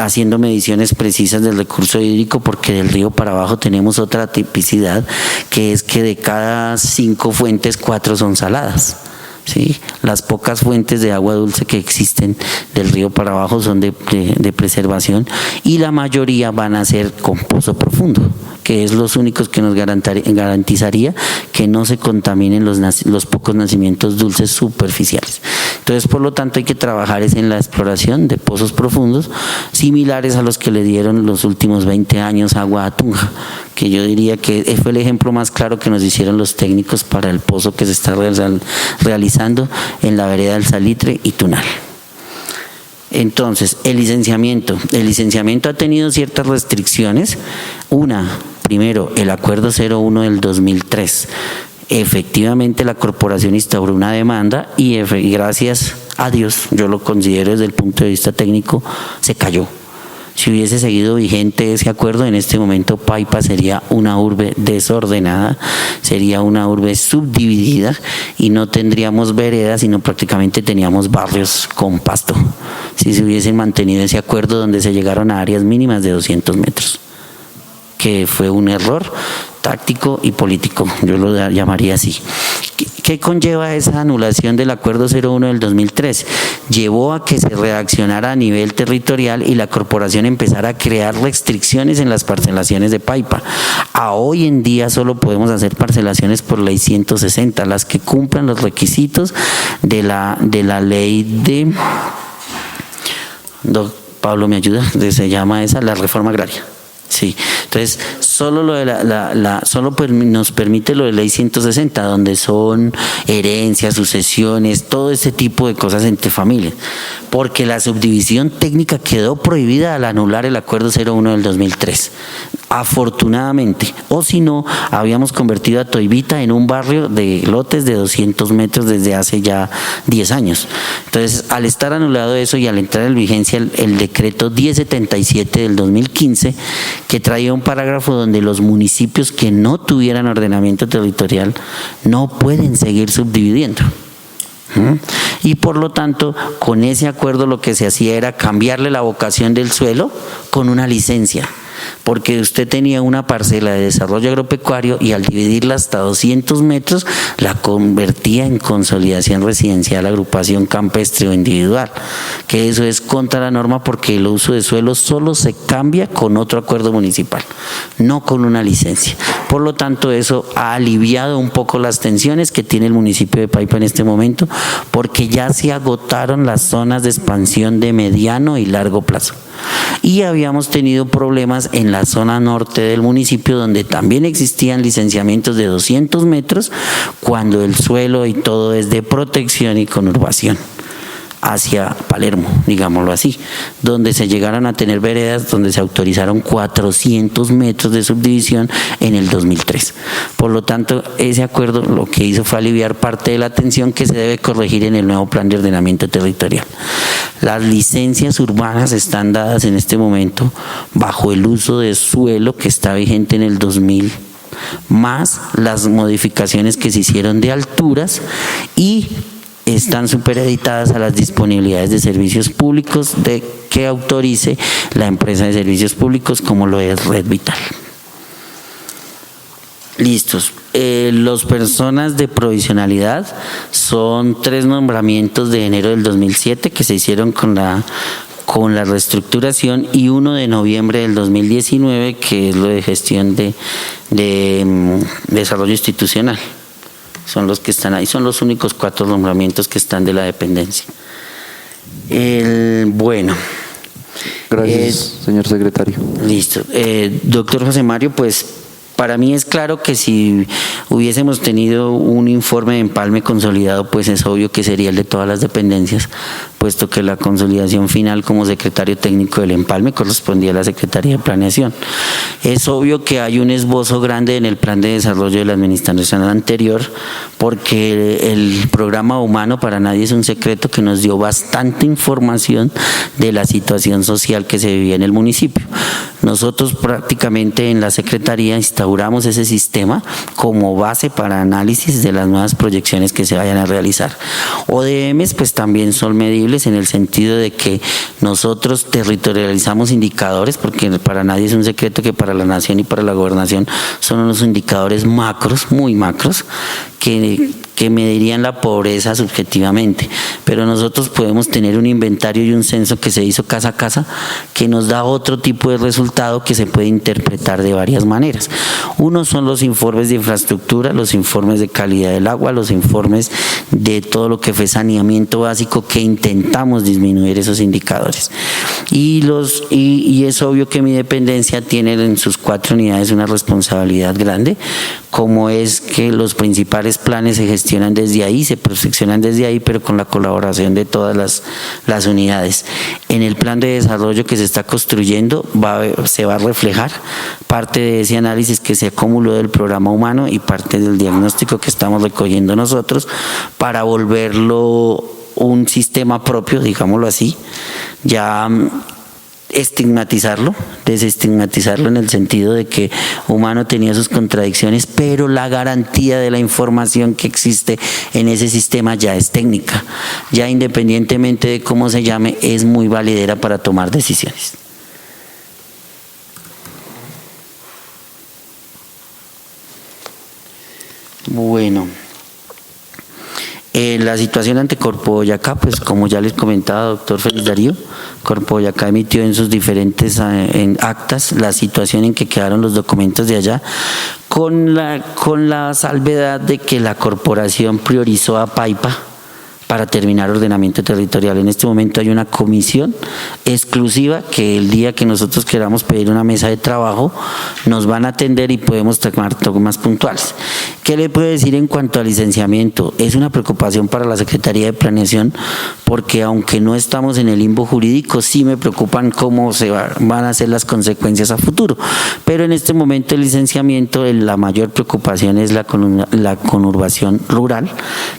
haciendo mediciones precisas del recurso hídrico porque del río para abajo tenemos otra tipicidad, que es que de cada 5 fuentes, 4 son saladas. ¿Sí? Las pocas fuentes de agua dulce que existen del río para abajo son de preservación y la mayoría van a ser con pozo profundo, que es los únicos que nos garantizaría que no se contaminen los pocos nacimientos dulces superficiales. Entonces, por lo tanto, hay que trabajar en la exploración de pozos profundos similares a los que le dieron los últimos 20 años agua a Tunja, que yo diría que fue el ejemplo más claro que nos hicieron los técnicos para el pozo que se está realizando en la vereda del Salitre y Tunal. Entonces, el licenciamiento ha tenido ciertas restricciones. Primero, el Acuerdo 01 del 2003. Efectivamente, la corporación instauró una demanda y gracias a Dios, yo lo considero desde el punto de vista técnico, se cayó. Si hubiese seguido vigente ese acuerdo, en este momento Paipa sería una urbe desordenada, sería una urbe subdividida y no tendríamos veredas, sino prácticamente teníamos barrios con pasto, si se hubiesen mantenido ese acuerdo donde se llegaron a áreas mínimas de 200 metros, que fue un error táctico y político, yo lo llamaría así. ¿Qué conlleva esa anulación del Acuerdo 01 del 2003? Llevó a que se reaccionara a nivel territorial y la corporación empezara a crear restricciones en las parcelaciones de Paipa. Hoy en día solo podemos hacer parcelaciones por ley 160, las que cumplan los requisitos de la ley de... Pablo, ¿me ayuda? Se llama esa la reforma agraria. Sí, entonces solo nos permite lo de ley 160, donde son herencias, sucesiones, todo ese tipo de cosas entre familias, porque la subdivisión técnica quedó prohibida al anular el Acuerdo 01 del 2003, afortunadamente, o si no, habíamos convertido a Toibita en un barrio de lotes de 200 metros desde hace ya 10 años. Entonces, al estar anulado eso y al entrar en vigencia el decreto 1077 del 2015, que traía un parágrafo donde los municipios que no tuvieran ordenamiento territorial no pueden seguir subdividiendo. Y por lo tanto, con ese acuerdo lo que se hacía era cambiarle la vocación del suelo con una licencia, porque usted tenía una parcela de desarrollo agropecuario y al dividirla hasta 200 metros la convertía en consolidación residencial, agrupación campestre o individual, que eso es contra la norma porque el uso de suelo solo se cambia con otro acuerdo municipal, no con una licencia. Por lo tanto, eso ha aliviado un poco las tensiones que tiene el municipio de Paipa en este momento, porque ya se agotaron las zonas de expansión de mediano y largo plazo. Y habíamos tenido problemas en la zona norte del municipio, donde también existían licenciamientos de 200 metros, cuando el suelo y todo es de protección y conurbación hacia Palermo, digámoslo así, donde se llegaron a tener veredas donde se autorizaron 400 metros de subdivisión en el 2003. Por lo tanto, ese acuerdo lo que hizo fue aliviar parte de la tensión que se debe corregir en el nuevo plan de ordenamiento territorial. Las licencias urbanas están dadas en este momento bajo el uso de suelo que está vigente en el 2000, más las modificaciones que se hicieron de alturas y están supeditadas a las disponibilidades de servicios públicos que autorice la empresa de servicios públicos, como lo es Red Vital. Listos. Los personas de provisionalidad son 3 nombramientos de enero del 2007 que se hicieron con la reestructuración, y 1 de noviembre del 2019 que es lo de gestión de desarrollo institucional. Son los que están ahí, son los únicos 4 nombramientos que están de la dependencia. Bueno. Gracias, señor secretario. Listo. Doctor José Mario, pues para mí es claro que si hubiésemos tenido un informe de empalme consolidado, pues es obvio que sería el de todas las dependencias, puesto que la consolidación final como secretario técnico del empalme correspondía a la Secretaría de Planeación. Es obvio que hay un esbozo grande en el plan de desarrollo de la administración anterior, porque el programa humano, para nadie es un secreto, que nos dio bastante información de la situación social que se vivía en el municipio. Nosotros prácticamente en la Secretaría instauramos ese sistema como base para análisis de las nuevas proyecciones que se vayan a realizar. ODMs pues también son medibles en el sentido de que nosotros territorializamos indicadores, porque para nadie es un secreto que para la nación y para la gobernación son unos indicadores macros, muy macros, que medirían la pobreza subjetivamente, pero nosotros podemos tener un inventario y un censo que se hizo casa a casa que nos da otro tipo de resultado que se puede interpretar de varias maneras. Uno son los informes de infraestructura, los informes de calidad del agua, los informes de todo lo que fue saneamiento básico, que intentamos disminuir esos indicadores. Y es obvio que mi dependencia tiene en sus 4 unidades una responsabilidad grande, como es que los principales planes se gestionan desde ahí, se perfeccionan desde ahí, pero con la colaboración de todas las unidades. En el plan de desarrollo que se está construyendo se va a reflejar parte de ese análisis que se acumuló del programa humano y parte del diagnóstico que estamos recogiendo nosotros para volverlo un sistema propio, digámoslo así, ya desestigmatizarlo en el sentido de que humano tenía sus contradicciones, pero la garantía de la información que existe en ese sistema ya es técnica, ya independientemente de cómo se llame, es muy valedera para tomar decisiones. Bueno, la situación ante Corpo Boyacá, pues como ya les comentaba, doctor Félix Darío, Corpo Boyacá emitió en sus diferentes actas la situación en que quedaron los documentos de allá, con la salvedad de que la corporación priorizó a Paipa para terminar ordenamiento territorial. En este momento hay una comisión exclusiva que el día que nosotros queramos pedir una mesa de trabajo nos van a atender y podemos tomar tomas puntuales. ¿Qué le puedo decir en cuanto al licenciamiento? Es una preocupación para la Secretaría de Planeación, porque aunque no estamos en el limbo jurídico, sí me preocupan cómo van a ser las consecuencias a futuro. Pero en este momento el licenciamiento, la mayor preocupación es la conurbación rural,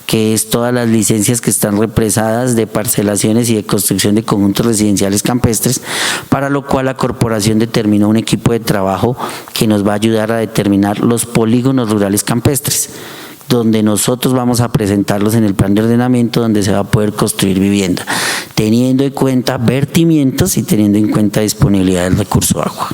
que es todas las licencias que están represadas de parcelaciones y de construcción de conjuntos residenciales campestres, para lo cual la corporación determinó un equipo de trabajo que nos va a ayudar a determinar los polígonos rurales campestres, donde nosotros vamos a presentarlos en el plan de ordenamiento, donde se va a poder construir vivienda, teniendo en cuenta vertimientos y teniendo en cuenta disponibilidad del recurso agua.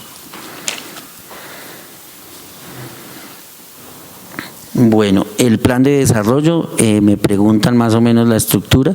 Bueno, el plan de desarrollo, me preguntan más o menos la estructura.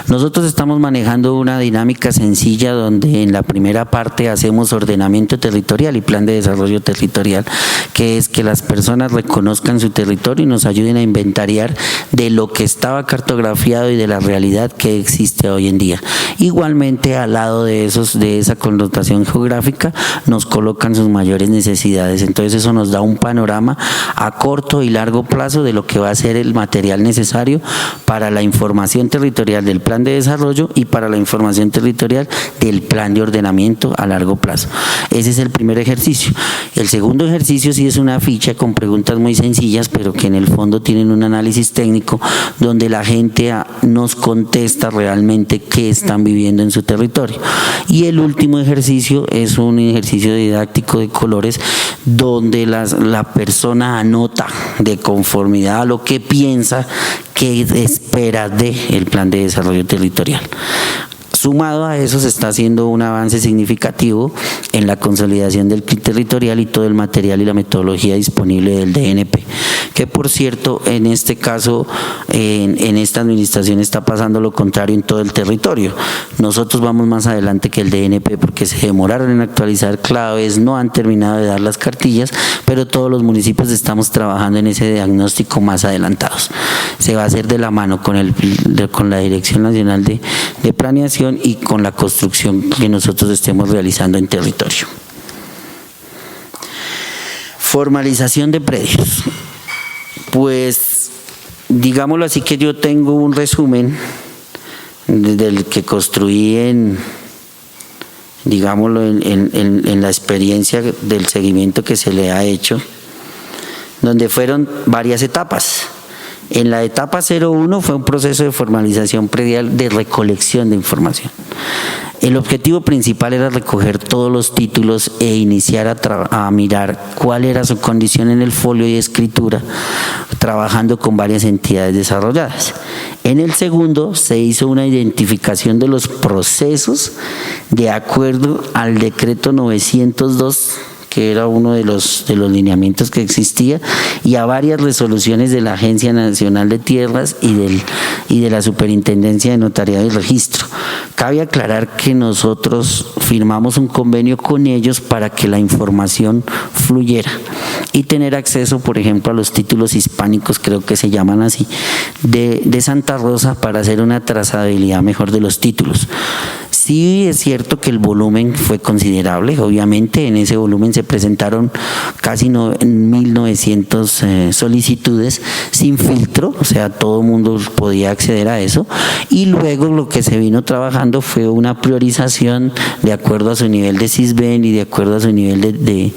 Nosotros estamos manejando una dinámica sencilla donde en la primera parte hacemos ordenamiento territorial y plan de desarrollo territorial, que es que las personas reconozcan su territorio y nos ayuden a inventariar de lo que estaba cartografiado y de la realidad que existe hoy en día. Igualmente, al lado de esa connotación geográfica, nos colocan sus mayores necesidades. Entonces eso nos da un panorama a corto y largo plazo de lo que va a ser el material necesario para la información territorial del plan de desarrollo y para la información territorial del plan de ordenamiento a largo plazo. Ese es el primer ejercicio. El segundo ejercicio sí es una ficha con preguntas muy sencillas, pero que en el fondo tienen un análisis técnico donde la gente nos contesta realmente qué están viviendo en su territorio. Y el último ejercicio es un ejercicio didáctico de colores donde la persona anota de conformidad a lo que piensa que espera del plan de desarrollo territorial. Sumado a eso se está haciendo un avance significativo en la consolidación del CRIT territorial y todo el material y la metodología disponible del DNP, que por cierto en este caso en esta administración está pasando lo contrario en todo el territorio. Nosotros vamos más adelante que el DNP porque se demoraron en actualizar claves, no han terminado de dar las cartillas, pero todos los municipios estamos trabajando en ese diagnóstico más adelantados. Se va a hacer de la mano con la Dirección Nacional de Planeación y con la construcción que nosotros estemos realizando en territorio. Formalización de predios. Pues digámoslo así que yo tengo un resumen del que construí digámoslo en la experiencia del seguimiento que se le ha hecho, donde fueron varias etapas. En la etapa 01 fue un proceso de formalización predial de recolección de información. El objetivo principal era recoger todos los títulos e iniciar a mirar cuál era su condición en el folio y escritura, trabajando con varias entidades desarrolladas. En el segundo se hizo una identificación de los procesos de acuerdo al decreto 902, que era uno de los lineamientos que existía, y a varias resoluciones de la Agencia Nacional de Tierras y de la Superintendencia de Notariado y Registro. Cabe aclarar que nosotros firmamos un convenio con ellos para que la información fluyera y tener acceso, por ejemplo, a los títulos hispánicos, creo que se llaman así, de Santa Rosa, para hacer una trazabilidad mejor de los títulos. Sí es cierto que el volumen fue considerable, obviamente en ese volumen se presentaron casi 1.900 solicitudes sin filtro, o sea, todo el mundo podía acceder a eso, y luego lo que se vino trabajando fue una priorización de acuerdo a su nivel de CISBEN y de acuerdo a su nivel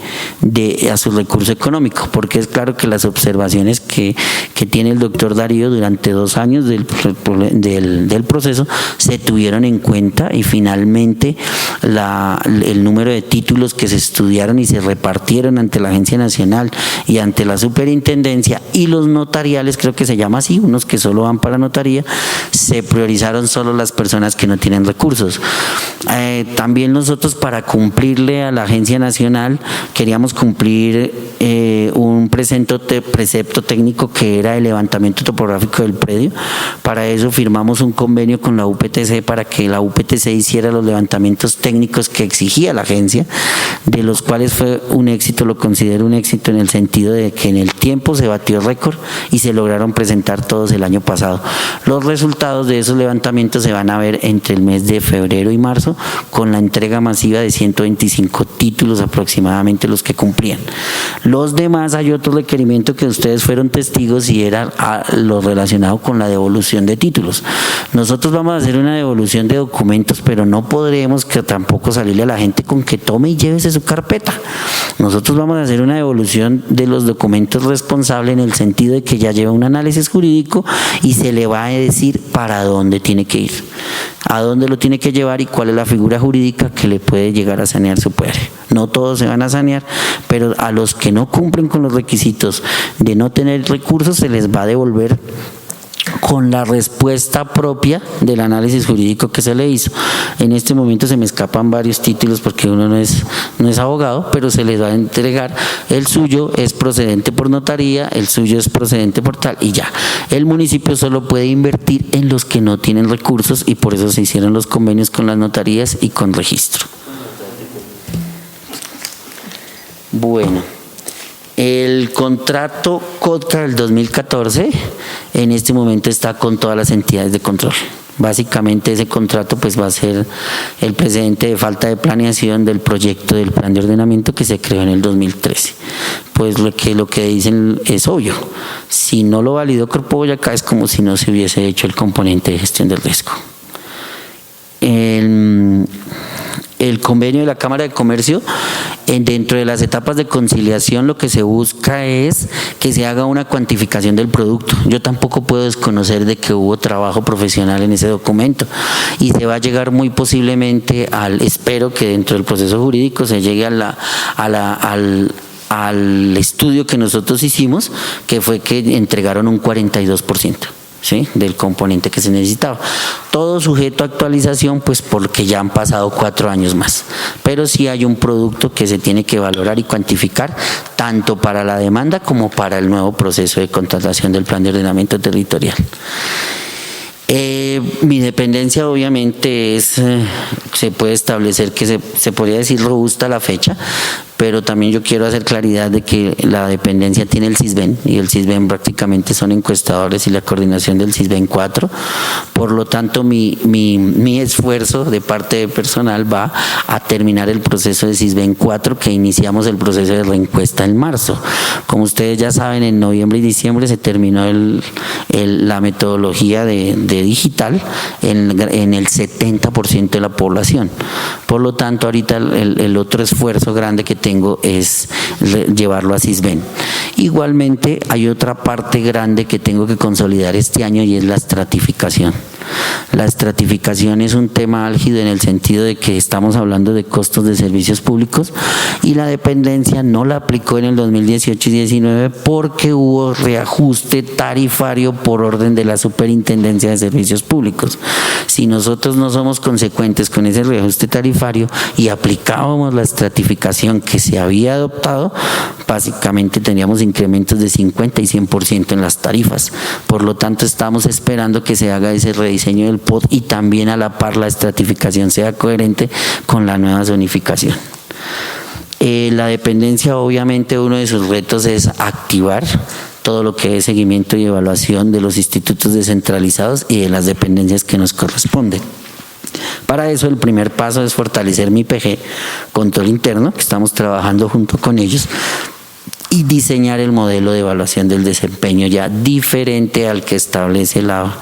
a su recurso económico, porque es claro que las observaciones que tiene el doctor Darío durante 2 años del proceso se tuvieron en cuenta, y finalmente el número de títulos que se estudiaron y se repartieron ante la Agencia Nacional y ante la Superintendencia y los notariales, creo que se llama así, unos que solo van para notaría, se priorizaron solo las personas que no tienen recursos. También nosotros, para cumplirle a la Agencia Nacional, queríamos cumplir un precepto técnico que era el levantamiento topográfico del predio. Para eso firmamos un convenio con la UPTC para que la UPTC hiciera los levantamientos técnicos que exigía la agencia, de los cuales fue un éxito, lo considero un éxito en el sentido de que en el tiempo se batió el récord y se lograron presentar todos el año pasado. Los resultados de esos levantamientos se van a ver entre el mes de febrero y marzo, con la entrega masiva de 125 títulos aproximadamente los que cumplían. Los demás, hay otro requerimiento que ustedes fueron testigos y era lo relacionado con la devolución de títulos. Nosotros vamos a hacer una devolución de documentos, pero no podremos que tampoco salirle a la gente con que tome y llévese su carpeta. Nosotros vamos a hacer una devolución de los documentos responsables en el sentido de que ya lleva un análisis jurídico y se le va a decir para dónde tiene que ir, a dónde lo tiene que llevar y cuál es la figura jurídica que le puede llegar a sanear su PR. No todos se van a sanear, pero a los que no cumplen con los requisitos de no tener recursos se les va a devolver con la respuesta propia del análisis jurídico que se le hizo. En este momento se me escapan varios títulos porque uno no es abogado, pero se les va a entregar. El suyo es procedente por notaría, el suyo es procedente por tal, y ya. El municipio solo puede invertir en los que no tienen recursos, y por eso se hicieron los convenios con las notarías y con registro. Bueno, el contrato COTCA del 2014 en este momento está con todas las entidades de control. Básicamente ese contrato pues va a ser el precedente de falta de planeación del proyecto del plan de ordenamiento que se creó en el 2013. Pues lo que dicen es obvio. Si no lo validó Corpo Boyacá es como si no se hubiese hecho el componente de gestión del riesgo. El convenio de la Cámara de Comercio, dentro de las etapas de conciliación, lo que se busca es que se haga una cuantificación del producto. Yo tampoco puedo desconocer de que hubo trabajo profesional en ese documento, y se va a llegar muy posiblemente espero que dentro del proceso jurídico se llegue al estudio que nosotros hicimos, que fue que entregaron un 42%. ¿Sí? Del componente que se necesitaba. Todo sujeto a actualización, pues porque ya han pasado 4 años más. Pero sí hay un producto que se tiene que valorar y cuantificar, tanto para la demanda como para el nuevo proceso de contratación del plan de ordenamiento territorial. Mi dependencia obviamente se puede establecer que se podría decir robusta la fecha, pero también yo quiero hacer claridad de que la dependencia tiene el CISBEN, y el CISBEN prácticamente son encuestadores y la coordinación del CISBEN 4, por lo tanto mi esfuerzo de parte de personal va a terminar el proceso de CISBEN 4, que iniciamos el proceso de reencuesta en marzo. Como ustedes ya saben, en noviembre y diciembre se terminó la metodología de digital en el 70% de la población. Por lo tanto, ahorita el otro esfuerzo grande que tengo es llevarlo a CISBEN. Igualmente, hay otra parte grande que tengo que consolidar este año, y es la estratificación. La estratificación es un tema álgido en el sentido de que estamos hablando de costos de servicios públicos, y la dependencia no la aplicó en el 2018 y 19 porque hubo reajuste tarifario por orden de la Superintendencia de Servicios Públicos. Si nosotros no somos consecuentes con ese reajuste tarifario y aplicábamos la estratificación que se había adoptado, básicamente teníamos incrementos de 50 y 100% en las tarifas. Por lo tanto, estamos esperando que se haga ese rediseño del POT, y también a la par la estratificación sea coherente con la nueva zonificación. La dependencia, obviamente, uno de sus retos es activar todo lo que es seguimiento y evaluación de los institutos descentralizados y de las dependencias que nos corresponden. Para eso, el primer paso es fortalecer mi PG, control interno, que estamos trabajando junto con ellos, y diseñar el modelo de evaluación del desempeño ya diferente al que establece la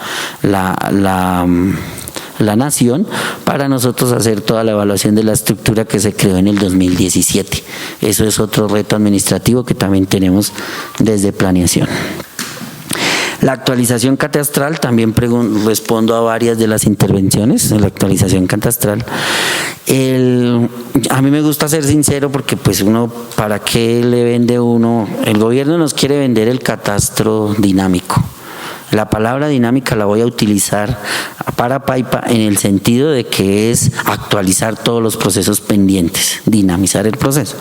nación, para nosotros hacer toda la evaluación de la estructura que se creó en el 2017. Eso es otro reto administrativo que también tenemos desde planeación. La actualización catastral, también respondo a varias de las intervenciones en la actualización catastral. A mí me gusta ser sincero, porque pues uno, ¿para qué le vende uno? El gobierno nos quiere vender el catastro dinámico. La palabra dinámica la voy a utilizar para Paipa en el sentido de que es actualizar todos los procesos pendientes, dinamizar el proceso.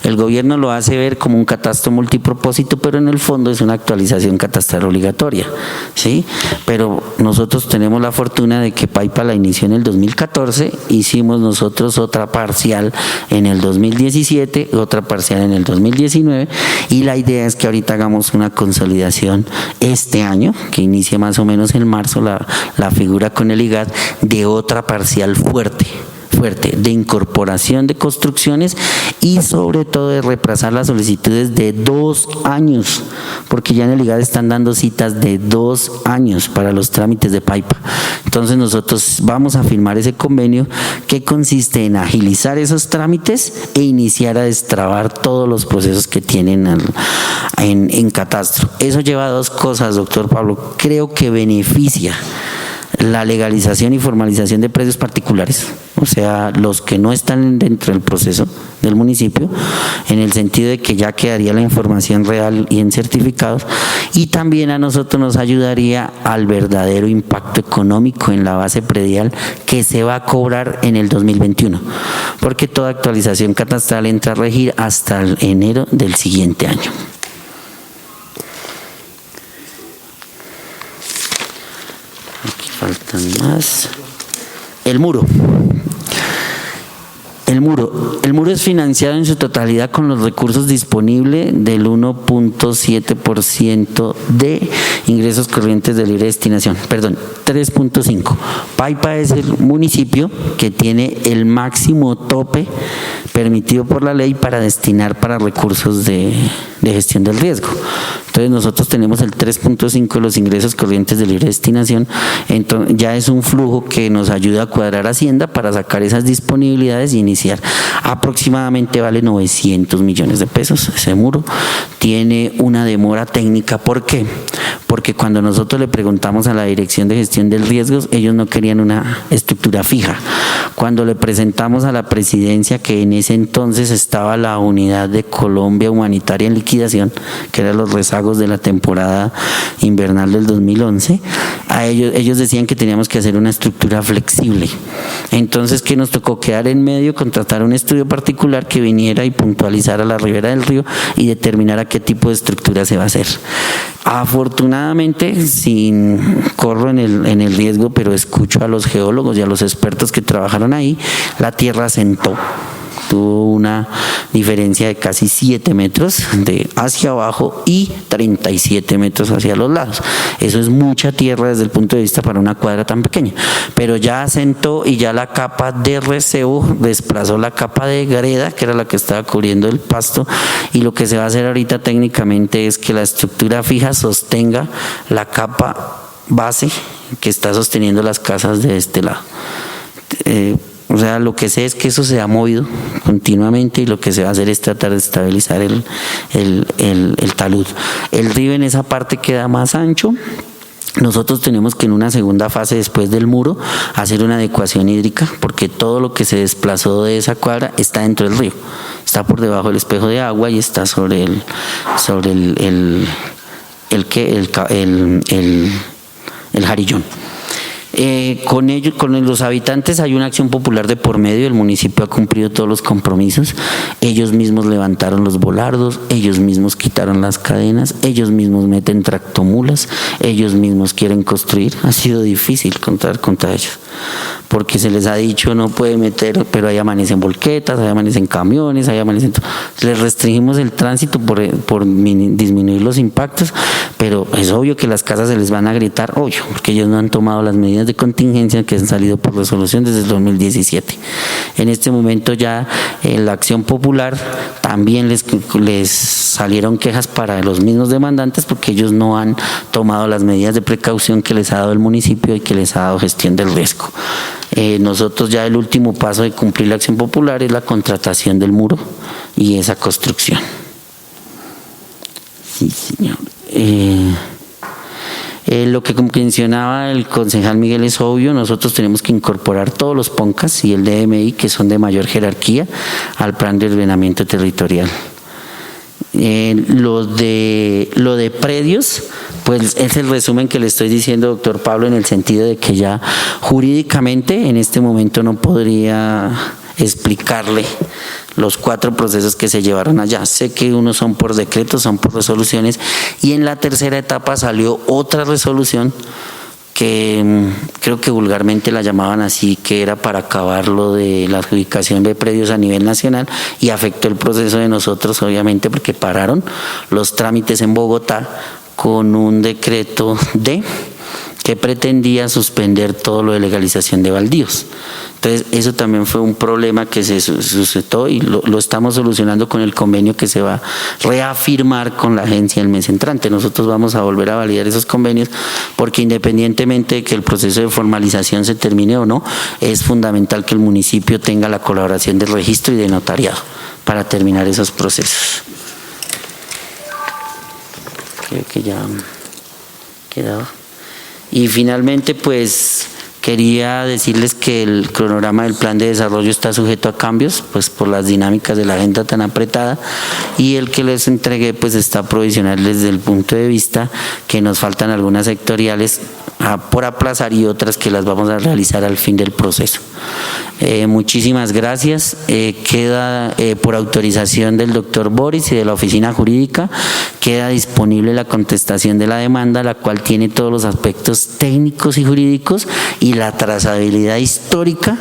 El gobierno lo hace ver como un catastro multipropósito, pero en el fondo es una actualización catastral obligatoria, ¿sí? Pero nosotros tenemos la fortuna de que Paipa la inició en el 2014, hicimos nosotros otra parcial en el 2017, otra parcial en el 2019, y la idea es que ahorita hagamos una consolidación este año, que inicie más o menos en marzo la figura con el IGAD, de otra parcial fuerte de incorporación de construcciones, y sobre todo de retrasar las solicitudes de 2 años, porque ya en el IGAD están dando citas de 2 años para los trámites de Paipa. Entonces nosotros vamos a firmar ese convenio que consiste en agilizar esos trámites e iniciar a destrabar todos los procesos que tienen en catastro. Eso lleva a 2 cosas, doctor Pablo. Creo que beneficia la legalización y formalización de precios particulares, o sea, los que no están dentro del proceso del municipio, en el sentido de que ya quedaría la información real y en certificados, y también a nosotros nos ayudaría al verdadero impacto económico en la base predial que se va a cobrar en el 2021, porque toda actualización catastral entra a regir hasta el enero del siguiente año. Faltan más. El muro es financiado en su totalidad con los recursos disponibles del 1.7% de ingresos corrientes de libre destinación, 3.5. Paipa es el municipio que tiene el máximo tope permitido por la ley para destinar para recursos de gestión del riesgo. Entonces nosotros tenemos el 3.5 de los ingresos corrientes de libre destinación, entonces ya es un flujo que nos ayuda a cuadrar Hacienda para sacar esas disponibilidades y iniciar. Aproximadamente vale 900 millones de pesos ese muro. Tiene una demora técnica, ¿por qué? Porque cuando nosotros le preguntamos a la Dirección de Gestión del Riesgo, ellos no querían una estructura fija. cuando le presentamos a la presidencia que en ese entonces estaba la unidad de Colombia Humanitaria en liquidación, que eran los rezagos de la temporada invernal del 2011, ellos decían que teníamos que hacer una estructura flexible. Entonces, ¿qué nos tocó? Quedar en medio, contratar un estudio particular que viniera y puntualizara la ribera del río y determinara qué tipo de estructura se va a hacer. Afortunadamente, corro en el riesgo, pero escucho a los geólogos y a los expertos que trabajaron ahí, la tierra asentó. Tuvo una diferencia de casi 7 metros de hacia abajo y 37 metros hacia los lados. Eso es mucha tierra desde el punto de vista para una cuadra tan pequeña, pero ya asentó y ya la capa de recebo desplazó la capa de greda, que era la que estaba cubriendo el pasto, y lo que se va a hacer ahorita técnicamente es que la estructura fija sostenga la capa base que está sosteniendo las casas de este lado. O sea, lo que sé es que eso se ha movido continuamente y lo que se va a hacer es tratar de estabilizar el talud. El río en esa parte queda más ancho. Nosotros tenemos que en una segunda fase después del muro hacer una adecuación hídrica porque todo lo que se desplazó de esa cuadra está dentro del río. Está por debajo del espejo de agua y está sobre el jarillón. Con los habitantes hay una acción popular de por medio, el municipio ha cumplido todos los compromisos, ellos mismos levantaron los volardos, ellos mismos quitaron las cadenas, ellos mismos meten tractomulas, ellos mismos quieren construir. Ha sido difícil contar contra ellos, porque se les ha dicho no puede meter, pero ahí amanecen volquetas, ahí amanecen camiones, ahí amanecen. Les restringimos el tránsito por disminuir los impactos, pero es obvio que las casas se les van a gritar, obvio, porque ellos no han tomado las medidas de contingencia que han salido por resolución desde el 2017. En este momento ya en la acción popular también les salieron quejas para los mismos demandantes porque ellos no han tomado las medidas de precaución que les ha dado el municipio y que les ha dado gestión del riesgo. Nosotros ya el último paso de cumplir la acción popular es la contratación del muro y esa construcción. Sí, señor. Lo que mencionaba el concejal Miguel es obvio, nosotros tenemos que incorporar todos los PONCAS y el DMI que son de mayor jerarquía al plan de ordenamiento territorial. Lo de predios, pues es el resumen que le estoy diciendo, doctor Pablo, en el sentido de que ya jurídicamente en este momento no podría explicarle los 4 procesos que se llevaron allá. Sé que unos son por decretos, son por resoluciones, y en la tercera etapa salió otra resolución que creo que vulgarmente la llamaban así, que era para acabar lo de la adjudicación de predios a nivel nacional, y afectó el proceso de nosotros, obviamente, porque pararon los trámites en Bogotá con un decreto que pretendía suspender todo lo de legalización de baldíos. Entonces, eso también fue un problema que se suscitó y lo estamos solucionando con el convenio que se va a reafirmar con la agencia el mes entrante. Nosotros vamos a volver a validar esos convenios porque independientemente de que el proceso de formalización se termine o no, es fundamental que el municipio tenga la colaboración del registro y de notariado para terminar esos procesos. Creo que ya quedaba. Y finalmente, pues quería decirles que el cronograma del plan de desarrollo está sujeto a cambios, pues por las dinámicas de la agenda tan apretada, y el que les entregué pues está provisional desde el punto de vista que nos faltan algunas sectoriales por aplazar y otras que las vamos a realizar al fin del proceso. Muchísimas gracias. Queda por autorización del doctor Boris y de la oficina jurídica, queda disponible la contestación de la demanda, la cual tiene todos los aspectos técnicos y jurídicos y la trazabilidad histórica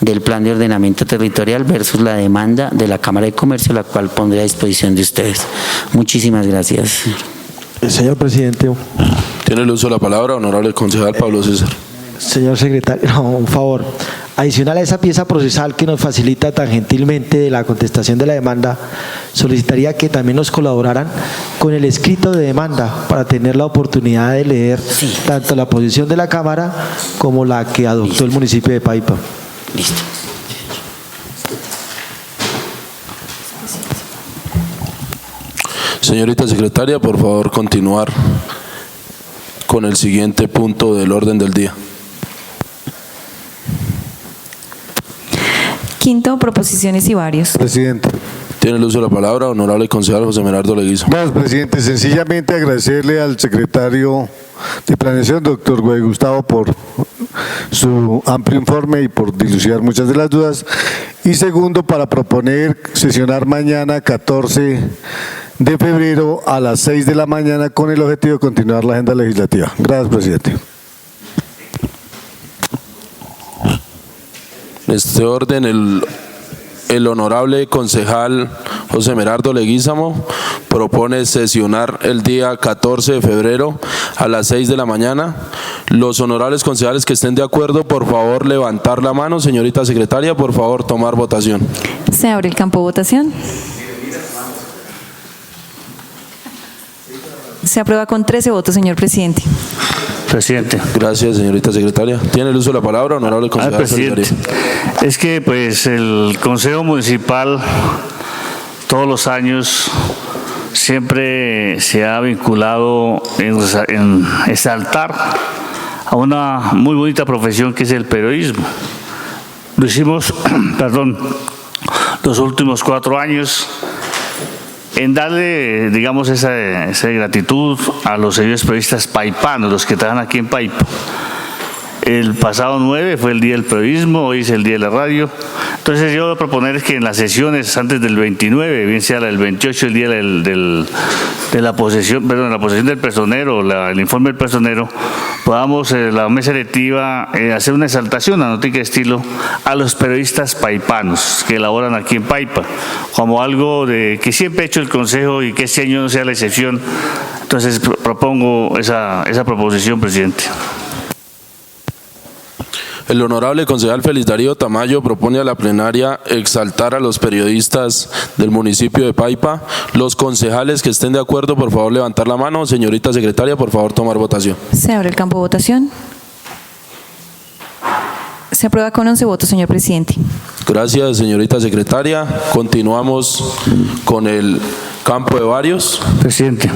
del plan de ordenamiento territorial versus la demanda de la Cámara de Comercio, la cual pondré a disposición de ustedes. Muchísimas gracias. Señor presidente. Tiene el uso de la palabra, honorable concejal Pablo César. Señor secretario, no, un favor. Adicional a esa pieza procesal que nos facilita tan gentilmente de la contestación de la demanda, solicitaría que también nos colaboraran con el escrito de demanda para tener la oportunidad de leer tanto la posición de la Cámara como la que adoptó el municipio de Paipa. Listo. Señorita secretaria, por favor, continuar con el siguiente punto del orden del día. quinto, proposiciones y varios. Presidente. Tiene el uso de la palabra, honorable concejal José Merardo Leguízamo. Gracias, presidente. Sencillamente agradecerle al secretario de Planeación, doctor Güey Gustavo, por su amplio informe y por dilucidar muchas de las dudas. Y segundo, para proponer sesionar mañana 14 de febrero a las 6 de la mañana con el objetivo de continuar la agenda legislativa. Gracias, presidente. En este orden, el honorable concejal José Merardo Leguízamo propone sesionar el día 14 de febrero a las 6 de la mañana. Los honorables concejales que estén de acuerdo, por favor, levantar la mano. Señorita secretaria, por favor, tomar votación. Se abre el campo de votación. Se aprueba con 13 votos, señor presidente. Presidente. Gracias, señorita secretaria. Tiene el uso de la palabra, honorable concejal. Presidente, es que pues el Consejo Municipal todos los años siempre se ha vinculado en exaltar a una muy bonita profesión que es el periodismo. Lo hicimos, los últimos 4 años en darle, digamos, esa gratitud a los señores periodistas paipanos, los que trabajan aquí en Paipa. El pasado 9 fue el Día del Periodismo, hoy es el Día de la Radio. Entonces yo voy a proponer que en las sesiones antes del 29, bien sea el 28, el día de la posesión, la posesión del personero, el informe del personero, podamos la mesa directiva hacer una exaltación, una notica de estilo a los periodistas paipanos que elaboran aquí en Paipa, como algo que siempre ha hecho el Consejo y que este año no sea la excepción. Entonces propongo esa proposición, presidente. El honorable concejal Félix Darío Tamayo propone a la plenaria exaltar a los periodistas del municipio de Paipa. Los concejales que estén de acuerdo, por favor, levantar la mano. Señorita secretaria, por favor, tomar votación. Se abre el campo de votación. Se aprueba con 11 votos, señor presidente. Gracias, señorita secretaria. Continuamos con el campo de varios. Presidente,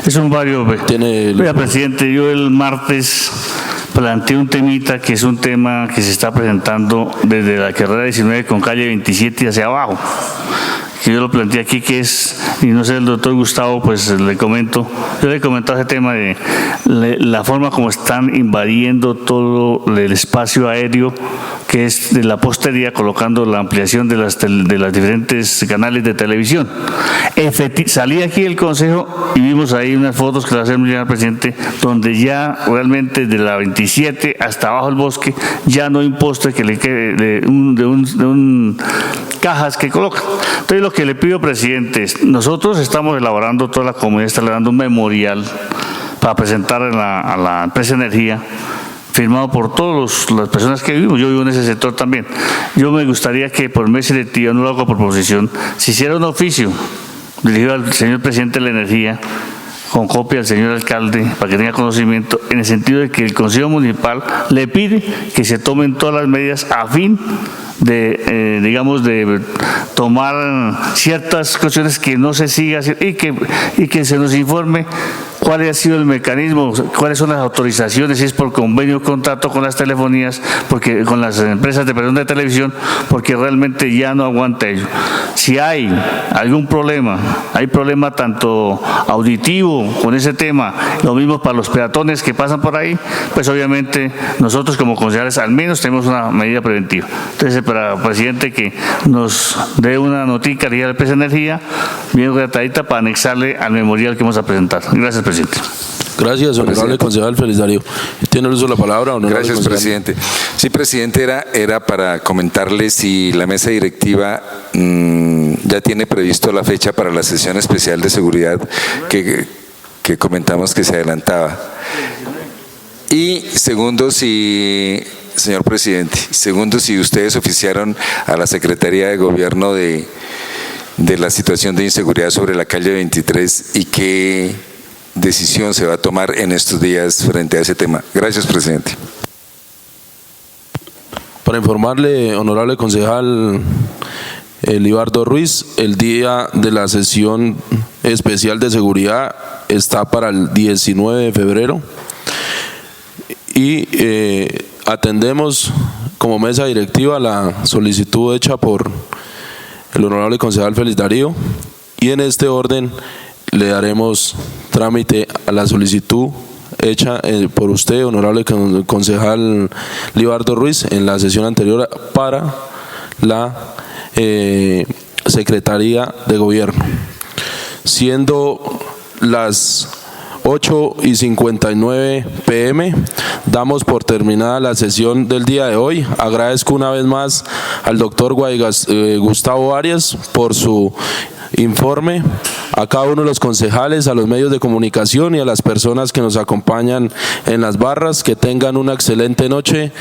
es un vario. Vea, presidente, yo el martes planteé un temita que es un tema que se está presentando desde la carrera 19 con calle 27 hacia abajo. Que yo lo planteé aquí, que es, y no sé, el doctor Gustavo, pues le comento, yo le he comentado ese tema de la forma como están invadiendo todo el espacio aéreo, que es de la postería, colocando la ampliación de las diferentes canales de televisión. Salí aquí del Consejo y vimos ahí unas fotos que las hacemos llegar al presidente, donde ya realmente de la 27 hasta abajo del bosque ya no hay un poste que le quede de un cajas que colocan. Entonces lo que le pido, presidente, es, nosotros estamos elaborando, toda la comunidad está elaborando un memorial para presentar a la empresa de energía, firmado por todas las personas que vivimos. Yo vivo en ese sector también. Yo me gustaría que por mesa directiva, no lo hago por proposición, se hiciera un oficio dirigido al señor presidente de la energía, con copia al señor alcalde, para que tenga conocimiento, en el sentido de que el Consejo Municipal le pide que se tomen todas las medidas a fin de, de tomar ciertas cuestiones que no se siga y que se nos informe cuál ha sido el mecanismo, cuáles son las autorizaciones, si es por convenio o contrato con las telefonías, porque con las empresas de televisión, porque realmente ya no aguanta ello. Si hay algún problema, hay problema tanto auditivo con ese tema, lo mismo para los peatones que pasan por ahí, pues obviamente nosotros como concejales al menos tenemos una medida preventiva. Entonces, para el presidente que nos dé una notica de la empresa de energía, bien redactadita para anexarle al memorial que vamos a presentar. Gracias, presidente. Gracias, honorable concejal Félix Darío. Tiene el uso de la palabra, honorable Gracias, concejal. presidente. Sí, presidente, era para comentarle si la mesa directiva ya tiene previsto la fecha para la sesión especial de seguridad que comentamos que se adelantaba. Y segundo, señor presidente, si ustedes oficiaron a la Secretaría de Gobierno de la situación de inseguridad sobre la calle 23 y qué decisión se va a tomar en estos días frente a ese tema. Gracias, presidente. Para informarle, honorable concejal Libardo Ruiz, el día de la sesión especial de seguridad está para el 19 de febrero y atendemos como mesa directiva la solicitud hecha por el honorable concejal Félix Darío, y en este orden le daremos trámite a la solicitud hecha por usted, honorable concejal Libardo Ruiz, en la sesión anterior para la Secretaría de Gobierno. Siendo las 8:59 p.m., damos por terminada la sesión del día de hoy. Agradezco una vez más al doctor Gustavo Arias por su informe, a cada uno de los concejales, a los medios de comunicación y a las personas que nos acompañan en las barras. Que tengan una excelente noche.